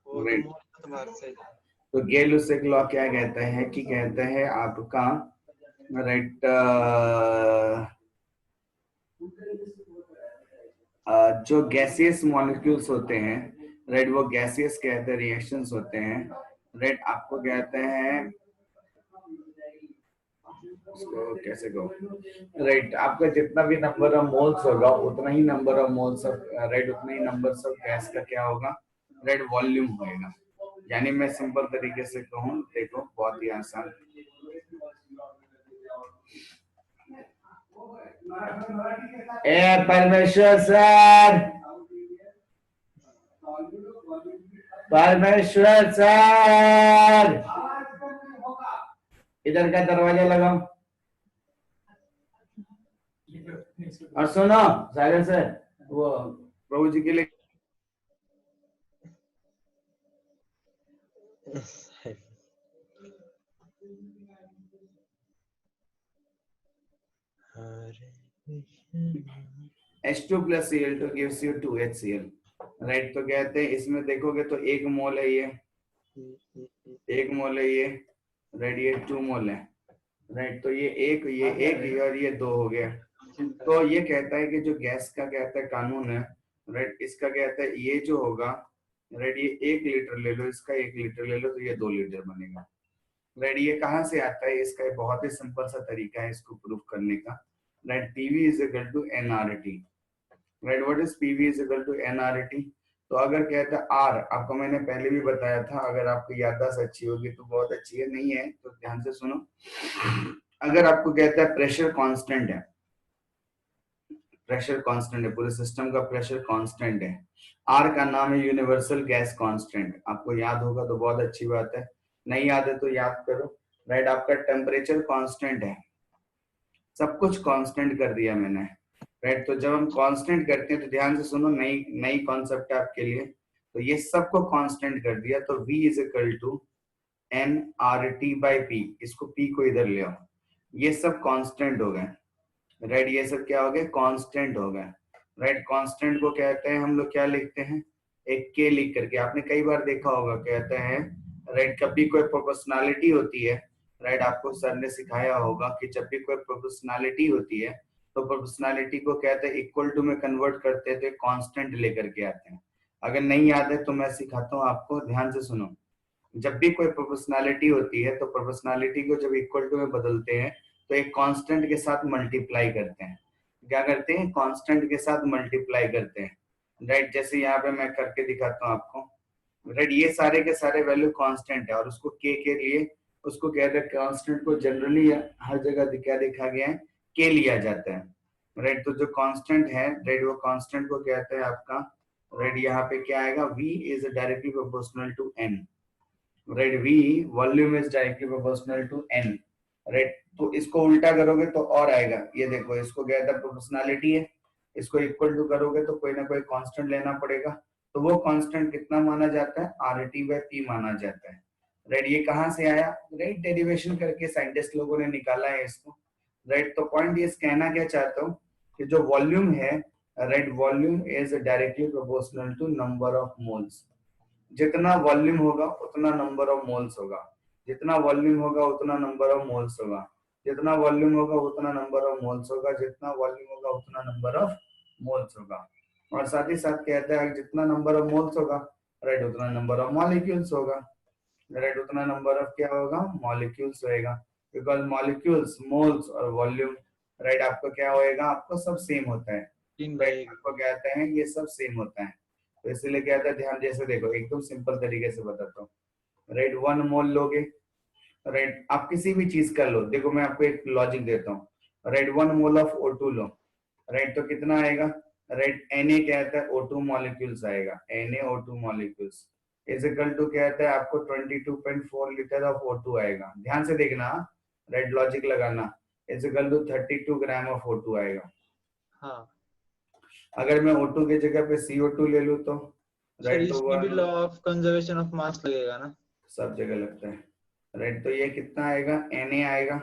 S2: वो तो
S1: राइट।
S2: मोल बाहर से
S1: तो गे-लुसेक लॉ क्या कहता है कि कहता है आपका, राइट, जो गैसियस मॉलिक्यूल्स होते हैं, राइट, वो गैसियस कहते हैं रिएक्शंस होते हैं, राइट। आपको कहते हैं उसको कैसे कहो, राइट, आपका जितना भी नंबर ऑफ मोल्स होगा उतना ही number of moles of, right, उतना ही नंबर ऑफ गैस का क्या होगा, राइट, वॉल्यूम होएगा। यानी मैं सिंपल तरीके से कहूँ, देखो बहुत ही आसान, ए परमेश्वर सर, परमेश्वर सर, इधर का दरवाजा लगाओ। और सुनो सागर सर, वो प्रभु जी के लिए H2 plus Cl2 gives you 2HCl, right. तो कहते हैं इसमें देखोगे तो 1 मोल है ये, 1 मोल है ये, राइट, ये 2 मोल है, राइट। तो ये एक और ये 2 हो गया। तो ये कहता है कि जो गैस का कहता है कानून है, राइट, इसका कहता है ये जो होगा, राइट, ये 1 लीटर ले लो, इसका 1 लीटर ले लो तो ये 2 लीटर बनेगा, राइट। ये कहाँ से आता है? इसका एक बहुत ही सिंपल सा तरीका है इसको प्रूफ करने का, right. PV is equal to nRT, right. What is PV is equal to nRT? तो अगर कहता है R, आपको मैंने पहले भी बताया था, अगर आपकी याददाश्त अच्छी होगी तो बहुत अच्छी है, नहीं है तो ध्यान से सुनो। अगर आपको कहता है प्रेशर कांस्टेंट है, प्रेशर कांस्टेंट है, पूरे सिस्टम का प्रेशर कांस्टेंट है, R का नाम है यूनिवर्सल गैस कांस्टेंट, आपको याद होगा तो बहुत अच्छी बात है, नहीं याद है तो याद करो, राइट। आपका टेम्परेचर कांस्टेंट है, सब कुछ कांस्टेंट कर दिया मैंने, राइट। तो जब हम कांस्टेंट करते हैं तो ध्यान से सुनो, नई कॉन्सेप्ट है आपके लिए, तो ये सबको कांस्टेंट कर दिया तो V is equal to nRT/P, इसको P को इधर ले आओ, ये सब कांस्टेंट हो गए, राइट। ये सब क्या हो गए? कांस्टेंट हो गए, राइट। कांस्टेंट को कहते हैं हम लोग क्या लिखते हैं? एक K लिख करके, आपने कई बार देखा होगा, कहते हैं, राइट, कभी कोई प्रोपोर्शनैलिटी होती है, राइट, आपको सर ने सिखाया होगा कि जब भी कोई प्रोपोर्शनैलिटी होती है तो प्रोपोर्शनैलिटी को कहते हैं इक्वल टू में कन्वर्ट करते हैं तो एक कांस्टेंट लेकर के आते हैं। अगर नहीं याद है तो मैं सिखाता हूँ आपको, ध्यान से सुनो। जब भी कोई प्रोपोर्शनैलिटी होती है तो प्रोपोर्शनैलिटी को जब इक्वल टू में बदलते हैं तो एक कांस्टेंट के साथ मल्टीप्लाई करते हैं। क्या करते हैं? कांस्टेंट के साथ मल्टीप्लाई करते हैं, राइट। जैसे यहाँ पे मैं करके दिखाता हूँ आपको, राइट, ये सारे के सारे वैल्यू कांस्टेंट है और उसको के लिए उसको कहते हैं कांस्टेंट को जनरली हर जगह क्या देखा गया है, के लिया जाता है। राइट, तो जो कांस्टेंट है राइट वो कांस्टेंट को कहते हैं आपका राइट, यहाँ पे क्या आएगा, v is directly proportional to n। Right, v volume is directly proportional to n। Right, तो इसको उल्टा करोगे तो और आएगा, ये देखो इसको कहते हैं प्रोपोर्शनैलिटी है, इसको इक्वल टू करोगे तो कोई ना कोई कांस्टेंट लेना पड़ेगा, तो वो कांस्टेंट कितना माना जाता है, RT/P माना जाता है। राइट, ये कहाँ से आया, राइट डेरिवेशन करके साइंटिस्ट लोगों ने निकाला है इसको। राइट, तो पॉइंट ये कहना क्या चाहता हूँ कि जो वॉल्यूम है right, volume is directly proportional to number of moles. जितना वॉल्यूम होगा उतना नंबर ऑफ मोल्स होगा, जितना वॉल्यूम होगा उतना नंबर ऑफ मोल्स होगा, जितना वॉल्यूम होगा उतना नंबर ऑफ मोल्स होगा, जितना वॉल्यूम होगा उतना नंबर ऑफ मोल्स होगा। और साथ ही साथ कहता है जितना नंबर ऑफ मोल्स होगा राइट उतना नंबर ऑफ मॉलिक्यूल्स होगा। राइट, उतना नंबर ऑफ क्या होगा, मॉलिक्यूल्स होएगा, बिकॉज मॉलिक्यूल्स, मोल्स और वॉल्यूम राइट आपको क्या होएगा, आपको सब सेम होता है। राइट, आपको कहते हैं ये सब सेम होता है, तो इसलिए कहते हैं ध्यान, जैसे देखो एकदम सिंपल तरीके से बताता हूँ। राइट, 1 मोल लोगे राइट, आप किसी भी चीज का लो, देखो मैं आपको एक लॉजिक देता हूँ। Right, 1 mole of O2 low right, तो कितना आएगा, राइट Na कहता है O2 मॉलिक्यूल्स आएगा, NaO2 molecules is equal to कहता है आपको 22.4 लीटर ऑफ O2 आएगा। ध्यान से देखना राइट, लॉजिक लगाना, is equal to 32 gram of O2 आएगा।
S2: हाँ
S1: अगर मैं O2 की जगह पे CO2 ले लूं तो
S2: सर,
S1: राइट, तो
S2: इसमें भी law of conservation of mass लगेगा ना,
S1: सब जगह लगता है। राइट, तो ये कितना आएगा, Na आएगा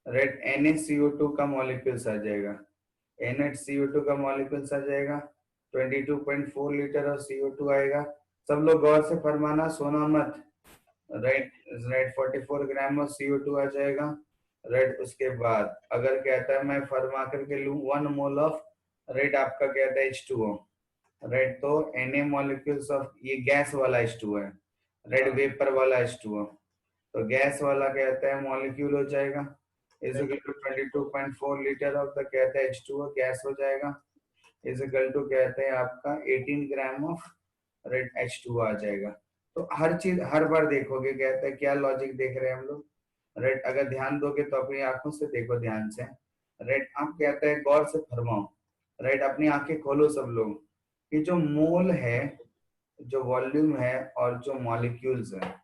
S1: राइट, NaCO2 का मॉलिक्यूल्स आ जाएगा, NaCO2 का मॉलिक्यूल्स आ जाएगा, 22.4 लीटर और CO2 आएगा। सब लोग गौर से फरमाना, सोना मत। Right right, 44 gram of CO2 आ जाएगा। राइट, उसके बाद अगर कहता है मैं फरमा करके लूं 1 मोल ऑफ राइट आपका कहता है H2O राइट, तो Na मॉलिक्यूल्स ऑफ, ये गैस वाला H2O है राइट, वेपर वाला H2O, तो गैस वाला कहता है मॉलिक्यूल हो जाएगा is equal to 22.4 litre of the कहता है H2O गैस हो जाएगा, इज इक्वल टू कहते हैं आपका 18 ग्राम ऑफ रेड H2O आ जाएगा। तो हर चीज हर बार देखोगे, कहते हैं क्या लॉजिक देख रहे हैं हम लोग रेड, अगर ध्यान दोगे तो अपनी आंखों से देखो ध्यान से रेड, आप कहते हैं गौर से फरमाओ राइट, अपनी आंखें खोलो सब लोग, कि जो मोल है, जो वॉल्यूम है और जो मॉलिक्यूल्स है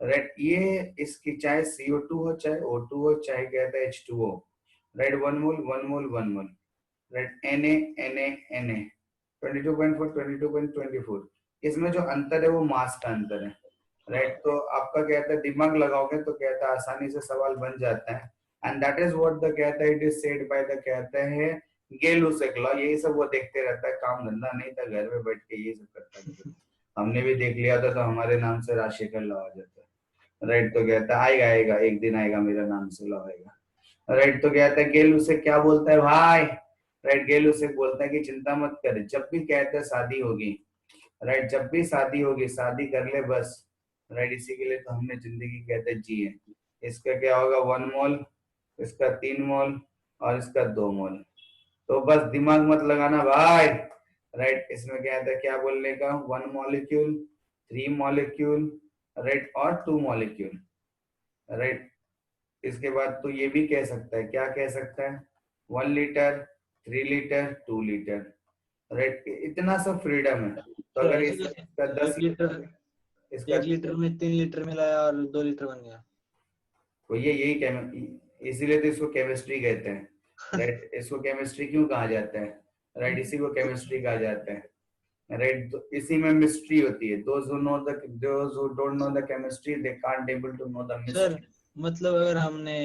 S1: राइट, ये इसकी चाहे CO2 हो चाहे O2 हो चाहे कहता है H2O राइट, 1 मोल 1 मोल 1 मोल राइट, Na 22.4 22.24, इसमें जो अंतर है वो मास का अंतर है राइट। तो आपका कहता है दिमाग लगाओगे तो कहता है आसानी से सवाल बन जाता है, and that is what the कहता है it is said by the कहते हैं गेलुसेक लॉ। यही सब वो देखते रहता है, काम धंधा नहीं था, घर में बैठ के ये सब करता है। हमने भी देख लिया था तो हमारे नाम से राजशेखर लॉ आ जाता है राइट। तो कहता है आएगा आएगा एक दिन आएगा मेरा नाम से लॉ आएगा राइट। तो कहता है गेल उसे क्या बोलता है भाई राइट, गेल उसे बोलता है कि चिंता मत कर, जब भी कहते हैं शादी होगी राइट, जब भी शादी होगी शादी कर ले बस राइट, इसी के लिए तो हमने जिंदगी कहते जी है। इसका क्या होगा 1 मोल, इसका 3 मोल और इसका 2 मोल, तो बस दिमाग मत लगाना भाई राइट। इसमें क्या है क्या बोलने का 1 मॉलिक्यूल 3 मॉलिक्यूल राइट और 2 मॉलिक्यूल राइट। इसके बाद तो ये भी कह सकता है, क्या कह सकता है 1 लीटर 3 लीटर 2 लीटर राइट, इतना सब फ्रीडम है। तो अगर इसका 10 लीटर इसका
S2: 1 लीटर में 3 लीटर मिलाया और 2 लीटर बन गया,
S1: तो ये यही इसीलिए तो इसको केमिस्ट्री कहते हैं राइट। इसको केमिस्ट्री क्यों कहा जाता है राइट, इसी को केमिस्ट्री कहा जाता है राइट। तो इसी में मिस्ट्री होती है, those who don't know the chemistry they can't able to know the mystery।
S2: Sir मतलब अगर हमने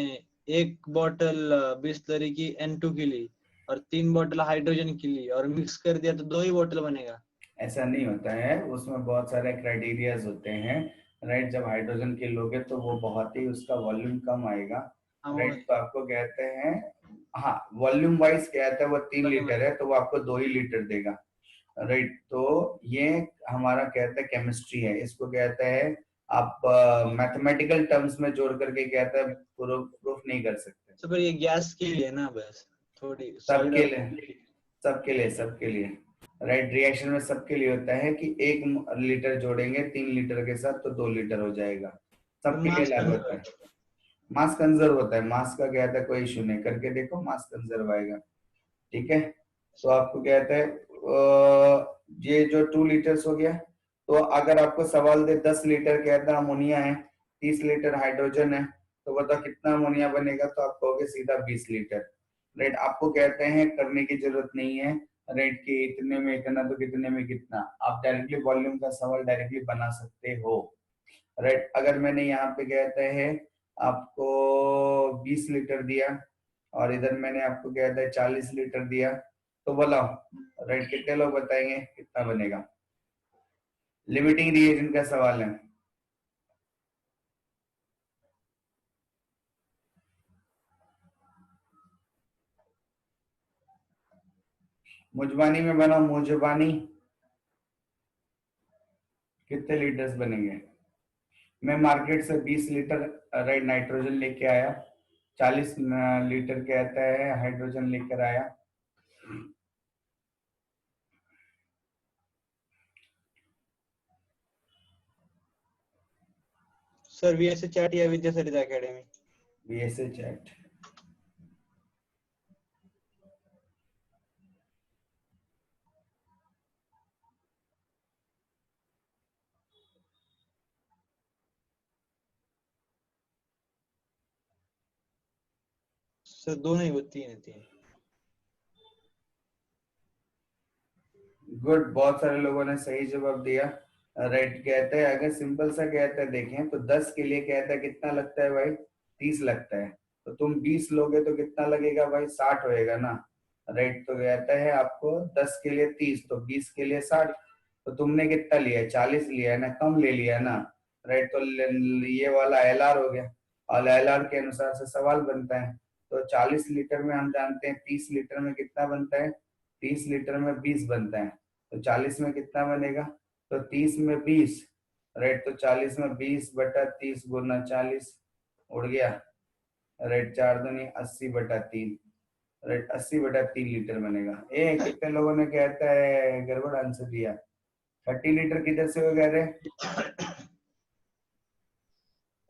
S2: एक बोतल बिस्लरी की N2 की ली और 3 बोतल हाइड्रोजन की ली और मिक्स कर दिया तो 2 ही बोतल बनेगा?
S1: ऐसा नहीं होता है, उसमें बहुत सारे क्राइटेरियाज होते हैं राइट। जब हाइड्रोजन की लोगे तो वो बहुत ही उसका वॉल्यूम कम आएगा राइट। तो आपको कहते हैं हाँ वॉल्यूम वाइज कहता है वो 3 लीटर है तो वो आपको 2 ही लीटर देगा राइट। तो ये हमारा कहता है केमिस्ट्री है, इसको कहता है आप मैथमेटिकल टर्म्स में जोड़ करके कहता है प्रूफ नहीं कर सकते।
S2: तो पर ये गैस के लिए ना, बस थोड़ी
S1: सबके लिए सबके लिए सबके लिए राइट। रिएक्शन में सबके लिए होता है कि 1 लीटर जोड़ेंगे 3 लीटर के साथ तो 2 लीटर हो जाएगा, सबके लिए
S2: मास
S1: लागू होता है। मास कंजर्व होता है, मास का क्या था, कोई इशू नहीं, करके देखो मास कंजर्व आएगा। ठीक है, तो आपको क्या कहते हैं ये जो 2 लीटर्स हो गया, तो अगर आपको सवाल दे 10 लीटर कहता है अमोनिया है, 30 लीटर हाइड्रोजन है, तो बताओ कितना अमोनिया बनेगा, तो आप कहोगे सीधा 20 लीटर। राइट, आपको कहते हैं करने की जरूरत नहीं है, राइट, कि इतने में इतना तो कितने में कितना, आप डायरेक्टली वॉल्यूम का सवाल डायरेक्टली बना सकते हो। राइट, अगर मैंने यहाँ पे कहते हैं आपको 20 लीटर दिया और इधर मैंने आपको कहता है 40 लीटर दिया, तो बोलो राइट कितने लोग बताएंगे कितना बनेगा। लिमिटिंग रिएजेंट का सवाल है। मुजबानी में बनाओ, मुजबानी कितने लीटर्स बनेंगे। मैं मार्केट से 20 लीटर राइट नाइट्रोजन लेके आया, 40 लीटर कहता है हाइड्रोजन लेकर आया।
S2: सर वीएसए चैट या विद्या सरिता एकेडमी।
S1: VSA chat.
S2: सर दोनों ही, वो तीन है, तीन।
S1: गुड, बहुत सारे लोगों ने सही जवाब दिया। राइट, कहते हैं अगर सिंपल सा कहता है देखें तो 10 के लिए कहता है कितना लगता है भाई, 30 लगता है, तो तुम 20 लोगे तो कितना लगेगा भाई, 60 होएगा ना। राइट, तो कहता है आपको 10 के लिए 30 तो 20 के लिए 60, तो तुमने कितना लिया है, 40 लिया है ना, कम ले लिया है ना। राइट, तो ये वाला एलआर हो गया, और एलआर के अनुसार से सवाल बनता है। तो 40 लीटर में हम जानते हैं 30 लीटर में कितना बनता है, 30 लीटर में 20 बनता है, तो 40 में कितना बनेगा, तो 30 में 20, राइट, तो 40 में 20 बटा 30 गुना 40 उड़ गया। राइट, 4 दूनी 80/3, राइट, 80/3 लीटर बनेगा। कितने लोगों ने कहता है गड़बड़ आंसर दिया। 30 लीटर किधर से हो गए रे।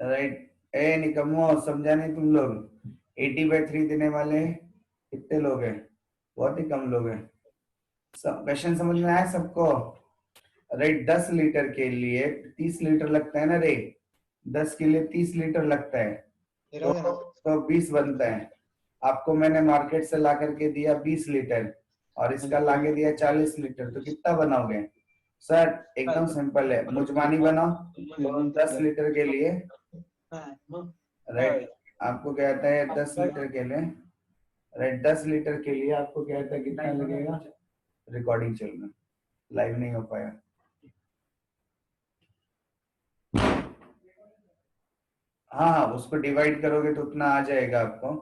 S1: राइट, निकम्मो समझा नहीं तुम लोग, 80/3 देने वाले कितने लोग हैं, बहुत ही कम लोग हैं। क्वेश्चन समझ में आया सबको। राइट, 10 लीटर के लिए 30 लीटर लगता है ना रे, 10 के लिए 30 लीटर लगता है, तो 20 बनता है। आपको मैंने मार्केट से ला करके दिया 20 लीटर और इसका लाके दिया 40 लीटर, तो कितना बनाओगे सर। एकदम सिंपल है, मुजमानी बनाओ, तो 10 लीटर के लिए, राइट, आपको कहता है 10 लीटर के लिए, राइट, 10 लीटर के लिए आपको कहता है कितना लगेगा। रिकॉर्डिंग चल रहा, लाइव नहीं हो पाया। हाँ, उसको डिवाइड करोगे तो उतना आ जाएगा आपको,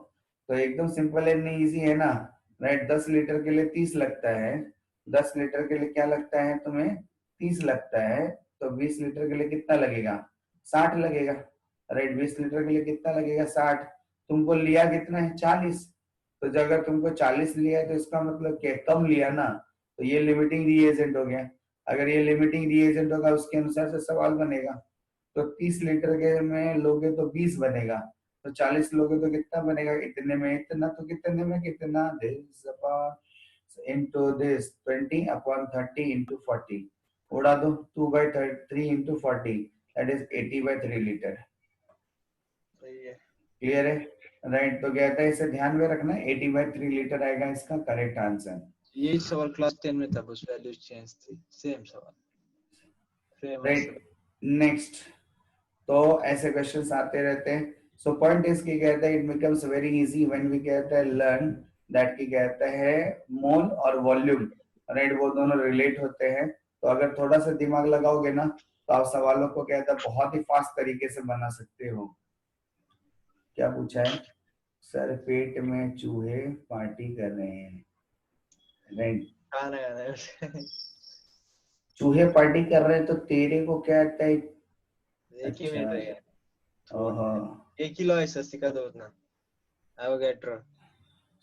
S1: तो एकदम सिंपल है, नहीं इजी है ना। राइट, 10 लीटर के लिए 30 लगता है, 10 लीटर के लिए क्या लगता है तुम्हें, 30 लगता है, तो 20 लीटर के लिए कितना लगेगा, 60 लगेगा। राइट, 20 लीटर के लिए कितना लगेगा, 60। तुमको लिया कितना है, 40, तो जब अगर तुमको 40 लिया है तो इसका मतलब क्या, कम लिया ना, तो ये लिमिटिंग रिएजेंट हो गया। अगर ये लिमिटिंग रिएजेंट होगा उसके अनुसार से सवाल बनेगा, तो 30 लीटर के में लोगे तो 20 बनेगा, तो 40 लोगे तो कितना बनेगा, इतने में इतना, तो कितने में कितना, this upon into this 20/30 into 40, उड़ा दो 2/3 इनटू 40, दैट इज 80/3 लीटर।
S2: सही है,
S1: क्लियर है। राइट, तो कहता है इसे ध्यान में रखना, 80/3 लीटर आएगा इसका करेक्ट आंसर।
S2: यही सवाल क्लास 10 में था, बस वैल्यूज चेंज थी, सेम सवाल, सेम आंसर।
S1: राइट, नेक्स्ट, तो ऐसे क्वेश्चंस आते रहते हैं। सो पॉइंट इज की कहता है it becomes very easy when we कहता है लर्न दैट की कहता है मोल और वॉल्यूम, राइट, वो दोनों रिलेट होते हैं। तो अगर थोड़ा सा दिमाग लगाओगे ना तो आप सवालों को कहता है बहुत ही फास्ट तरीके से बना सकते हो। क्या पूछा है, सर पेट में चूहे पार्टी कर रहे हैं, राइट,
S2: खाना खाना है।
S1: चूहे पार्टी कर रहे हैं तो तेरे को क्या कहता है।
S2: एक ही
S1: अच्छा,
S2: मिनट रहेगा,
S1: ओहो,
S2: 1 किलो ऐसा सिखा दो उतना, आई गेट रो।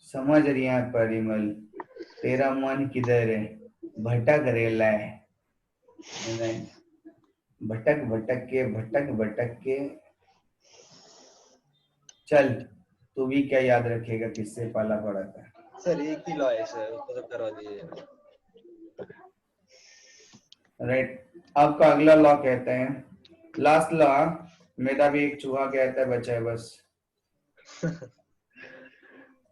S1: समझ रही है परिमल, तेरा मन किधर है। भटक रेला है, राइट। भटक भटक के चल। तू भी क्या याद रखेगा किससे पाला पड़ा था।
S2: सर एक ही लॉ है सर, उसको तो करवा दीजिए।
S1: राइट, आपका अगला लॉ कहते हैं, लास्ट लॉ, मेरा भी एक चूहा कहता है बचा है बस,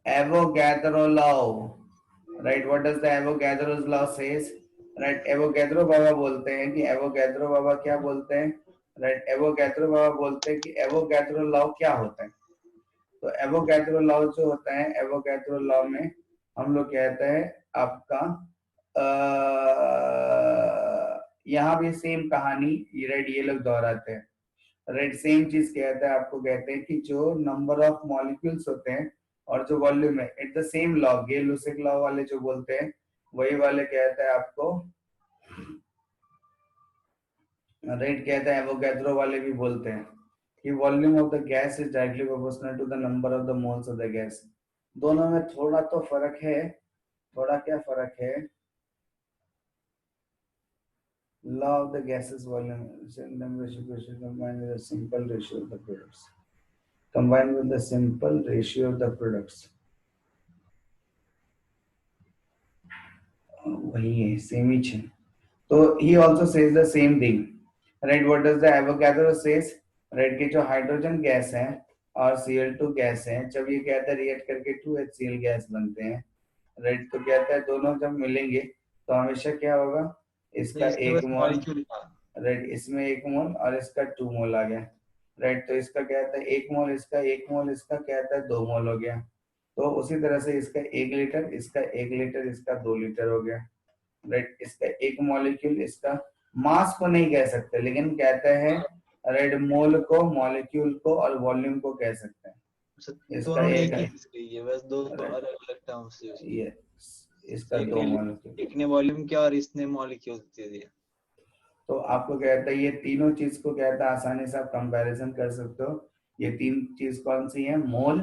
S1: Avogadro law. Right, what does the Avogadro's law says. Right, Avogadro बाबा बोलते हैं कि एवोगैड्रो बाबा क्या बोलते हैं, राइट, एवोगैड्रो बाबा बोलते हैं कि एवोगैड्रो लॉ क्या होता है। तो एवोगैड्रो लॉ जो होता है, एवोगैड्रो लॉ में हम लोग कहते हैं आपका यहाँ भी सेम कहानी, राइट, ये लोग दोहराते हैं। राइट, सेम चीज कहता है, आपको कहते हैं कि जो नंबर ऑफ मॉलिक्यूल्स होते हैं और जो वॉल्यूम है, it's the same law, Gay Lussac law वाले जो बोलते हैं वही वाले कहता है आपको, राइट, कहता है एवोगैड्रो वाले भी बोलते हैं कि volume of the gas is directly proportional to the number of the moles of the gas. दोनों में थोड़ा तो फर्क है, थोड़ा क्या फर्क है, law of the gases volume ratio combined with the simple ratio of the products, combined with the simple ratio of the products, वही है, सेम ही है। तो he also says the same thing, right, what does the Avogadro says, right, कि जो हाइड्रोजन गैस है और Cl2 गैस है, जब ये कहता है रिएक्ट करके 2HCl गैस बनते हैं, राइट, तो कहता है दोनों जब मिलेंगे तो हमेशा क्या होगा, इसका
S2: इसके
S1: एक
S2: बस
S1: मोल,
S2: मॉलिक्यूल का।
S1: राइट, इसमें एक मोल और इसका 2 मोल आ गया, राइट, तो इसका क्या कहता है एक मोल, इसका एक मोल, इसका क्या कहता है 2 मोल हो गया। तो उसी तरह से इसका 1 लीटर, इसका 1 लीटर, इसका 2 लीटर हो गया, राइट, इसका एक मॉलिक्यूल, इसका मास को नहीं कह सकते लेकिन कहते हैं, राइट, मोल को, मॉलिक्यूल को और वॉल्यूम को कह सकते हैं। इसका
S2: दोनों
S1: एक
S2: एक ही
S1: है,
S2: चीज कही है, बस दो
S1: राइट,
S2: अलग अलग टर्म्स यूज किए।
S1: ये इसका 2 मॉलिक्यूल।
S2: एक ने वॉल्यूम किया और इसने मॉलिक्यूल दे दिया।
S1: तो आपको कहता है ये तीनों चीज को कहता है, आसानी से आप कंपैरिजन कर सकते हो। ये तीन चीज कौन सी है, मोल,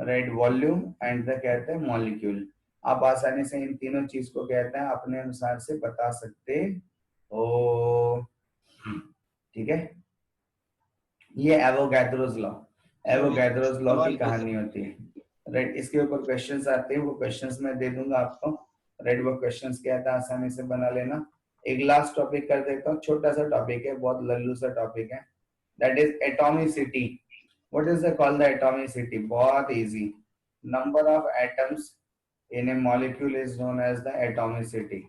S1: राइट, वॉल्यूम एंड द कहते हैं मॉलिक्यूल। आप आसानी से इन तीनों चीज को कहते हैं अपने अनुसार से बता सकते हो, ठीक है। ये एवोगैड्रोस लॉ, एवोगैड्रोस लॉ की
S2: सवाल कैसे
S1: कहानी होती है, राइट। इसके ऊपर क्वेश्चंस आते हैं, वो क्वेश्चंस मैं दे दूंगा आपको, राइट, वो क्वेश्चंस क्या था आसानी से बना लेना। एक लास्ट टॉपिक कर देता हूँ, छोटा सा टॉपिक है, बहुत लल्लू सा टॉपिक है, that is atomicity. What is the called the atomicity, बहुत easy, number of atoms in a molecule is known as the atomicity.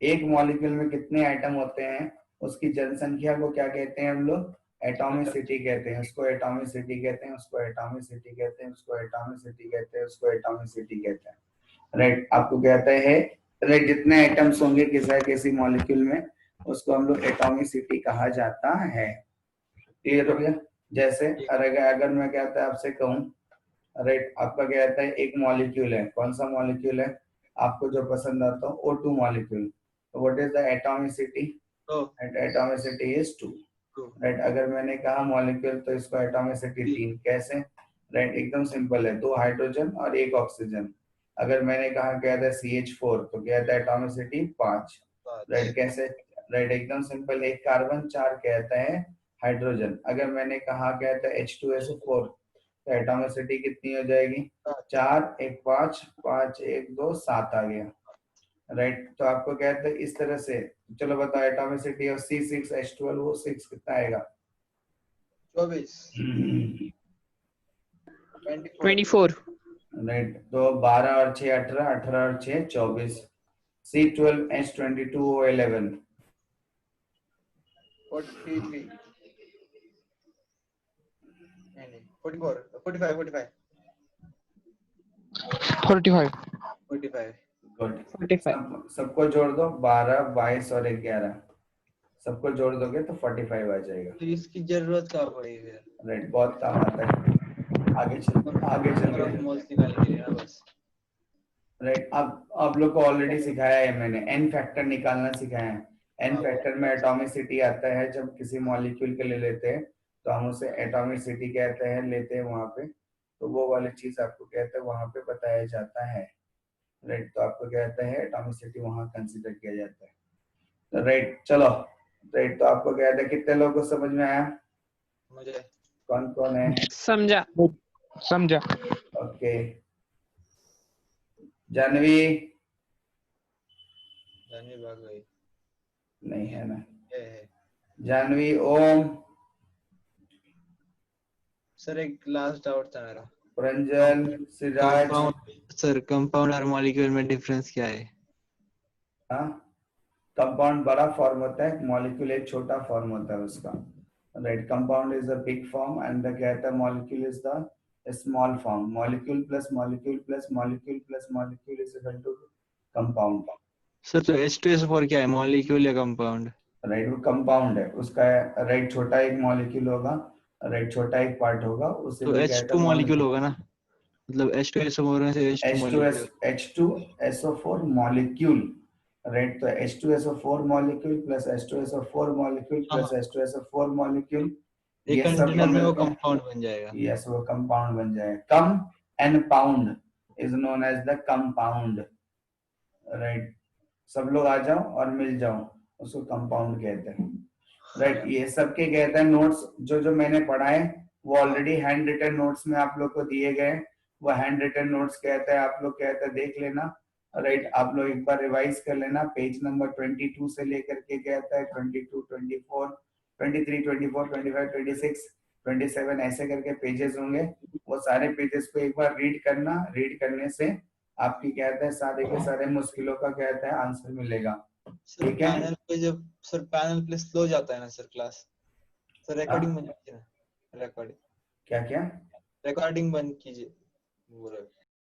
S1: एक मॉलिक्यूल में कितने एटम होते हैं उसकी जनसंख्या को क्या कहते हैं हम लोग, एटॉमिसिटी कहते हैं, उसको एटॉमिसिटी कहते हैं, उसको एटॉमिसिटी कहते हैं, उसको एटॉमिसिटी कहते हैं, उसको एटॉमिसिटी कहते हैं, राइट। आपको कहता है, राइट, जितने एटम्स होंगे किसी मॉलिक्यूल में उसको हम लोग एटॉमिसिटी कहा जाता है। क्लियर हो गया। जैसे अगर मैं कहता है आपसे कहूँ, राइट, आपका क्या कहता है एक मॉलिक्यूल है, कौन सा मॉलिक्यूल है आपको जो पसंद आता हो, O2 मॉलिक्यूल, तो what is the atomicity, atomicity is 2, right. अगर मैंने कहा मॉलिक्यूल तो इसको एटॉमिसिटी 3, कैसे, राइट, एकदम सिंपल है, 2 हाइड्रोजन और 1 ऑक्सीजन। अगर मैंने कहा कहता है CH4 तो कहता है एटॉमिसिटी 5, राइट, कैसे, राइट, एकदम सिंपल, 1 कार्बन 4 कहता है हाइड्रोजन। अगर मैंने कहा कहता है H2SO4 तो एटॉमिसिटी कितनी हो जाएगी, 4 1 5 5 1 2 7 आ गया, राइट। तो आपको कहते हैं इस तरह से, चलो बताओ एटॉमिसिटी ऑफ C6H12 वो 6 कितना आएगा,
S2: 24
S3: 24
S1: राइट। तो 12 और 6 18, 18 और 6 24, C12H22 वो 11,
S2: 43 नहीं 44 45 45
S3: 45
S2: 45
S1: गुड।
S3: 45
S1: सबको जोड़ दो, 12 22 और 11 सबको जोड़ दोगे तो 45 आ जाएगा,
S2: तो इसकी जरूरत क्या पड़ी फिर,
S1: राइट, बहुत काम आता है। आगे चल
S2: नंबर ऑफ
S1: के,
S2: मोल्स निकालने के लिए ना बस।
S1: राइट, अब आप लोग को ऑलरेडी सिखाया है मैंने, एन फैक्टर निकालना सिखाया है। एन
S2: हाँ,
S1: फैक्टर में एटॉमिसिटी आता है, जब किसी मॉलिक्यूल के लिए लेते हैं तो हम उसे एटॉमिसिटी कहते हैं, लेते हैं वहां पे, तो वो वाली चीज आपको कहते हैं वहां पे बताया जाता है, राइट, तो आपको क्या कहता है एटॉमिसिटी वहां कंसीडर किया जाता है। तो राइट चलो, राइट तो आपको क्या कहता है, कितने लोगों को समझ में आया,
S2: मुझे
S1: कौन कौन है?
S3: समझा समझा।
S1: ओके, जानवी
S2: जानवी भाग गई।
S1: नहीं है ना,
S2: है।
S1: जानवी, ओम,
S2: सर एक लास्ट डाउट था मेरा।
S1: रंजन, सिराज,
S2: सर कंपाउंड और मॉलिक्यूल में डिफरेंस क्या है?
S1: हाँ, कंपाउंड बड़ा फॉर्म होता है, मॉलिक्यूल एक छोटा फॉर्म होता है उसका, right. Compound is the big form and the क्या कहता है molecule is the small form. Molecule plus molecule plus molecule plus molecule is equal to compound.
S2: Sir तो H2SO4 क्या है, मॉलिक्यूल या कंपाउंड?
S1: राइट, वो कंपाउंड है उसका, राइट छोटा एक मॉलिक्यूल होगा, राइट छोटा एक पार्ट होगा, उसे
S2: तो
S1: भी कहता
S2: H2
S1: है
S2: मॉलिक्यूल होगा ना, मतलब H2SO4 से H2 molecule.
S1: H2SO4 molecule, right. तो H2SO4 molecule plus H2SO4 molecule plus
S2: हाँ,
S1: H2SO4 मॉलिक्यूल,
S2: एक
S1: ये सब
S2: कंटेनर में वो
S1: मिलकर
S2: कंपाउंड बन जाएगा।
S1: यस वो कंपाउंड बन जाए। Come and pound is known as the compound, right. सब लोग आ जाओ और मिल जाओ, उसको कंपाउंड कहते हैं, राइट। ये सबके कहते हैं नोट्स जो जो मैंने पढ़ाए वो ऑलरेडी हैंड रिटन नोट्स में आप लोग को दिए गए, वो हैंड रिटन नोट्स कहते हैं, आप लोग कहते हैं देख लेना, राइट। आप लोग एक बार रिवाइज कर लेना, पेज नंबर 22 से लेकर के कहता है 22, 24, 23, 24, 25, 26, 27 ऐसे करके पेजेस होंगे, वो सारे पेजेस को एक बार रीड करना, रीड करने से आपकी कहते हैं सारे के सारे मुश्किलों का कहता है आंसर मिलेगा,
S2: सर
S1: ठीक है।
S2: पैनल पे जब सर पैनल पे स्लो जाता है ना सर क्लास, सर रिकॉर्डिंग बंद कीजिए ना, रिकॉर्डिंग
S1: क्या क्या
S2: रिकॉर्डिंग बंद कीजिए, बोल रहे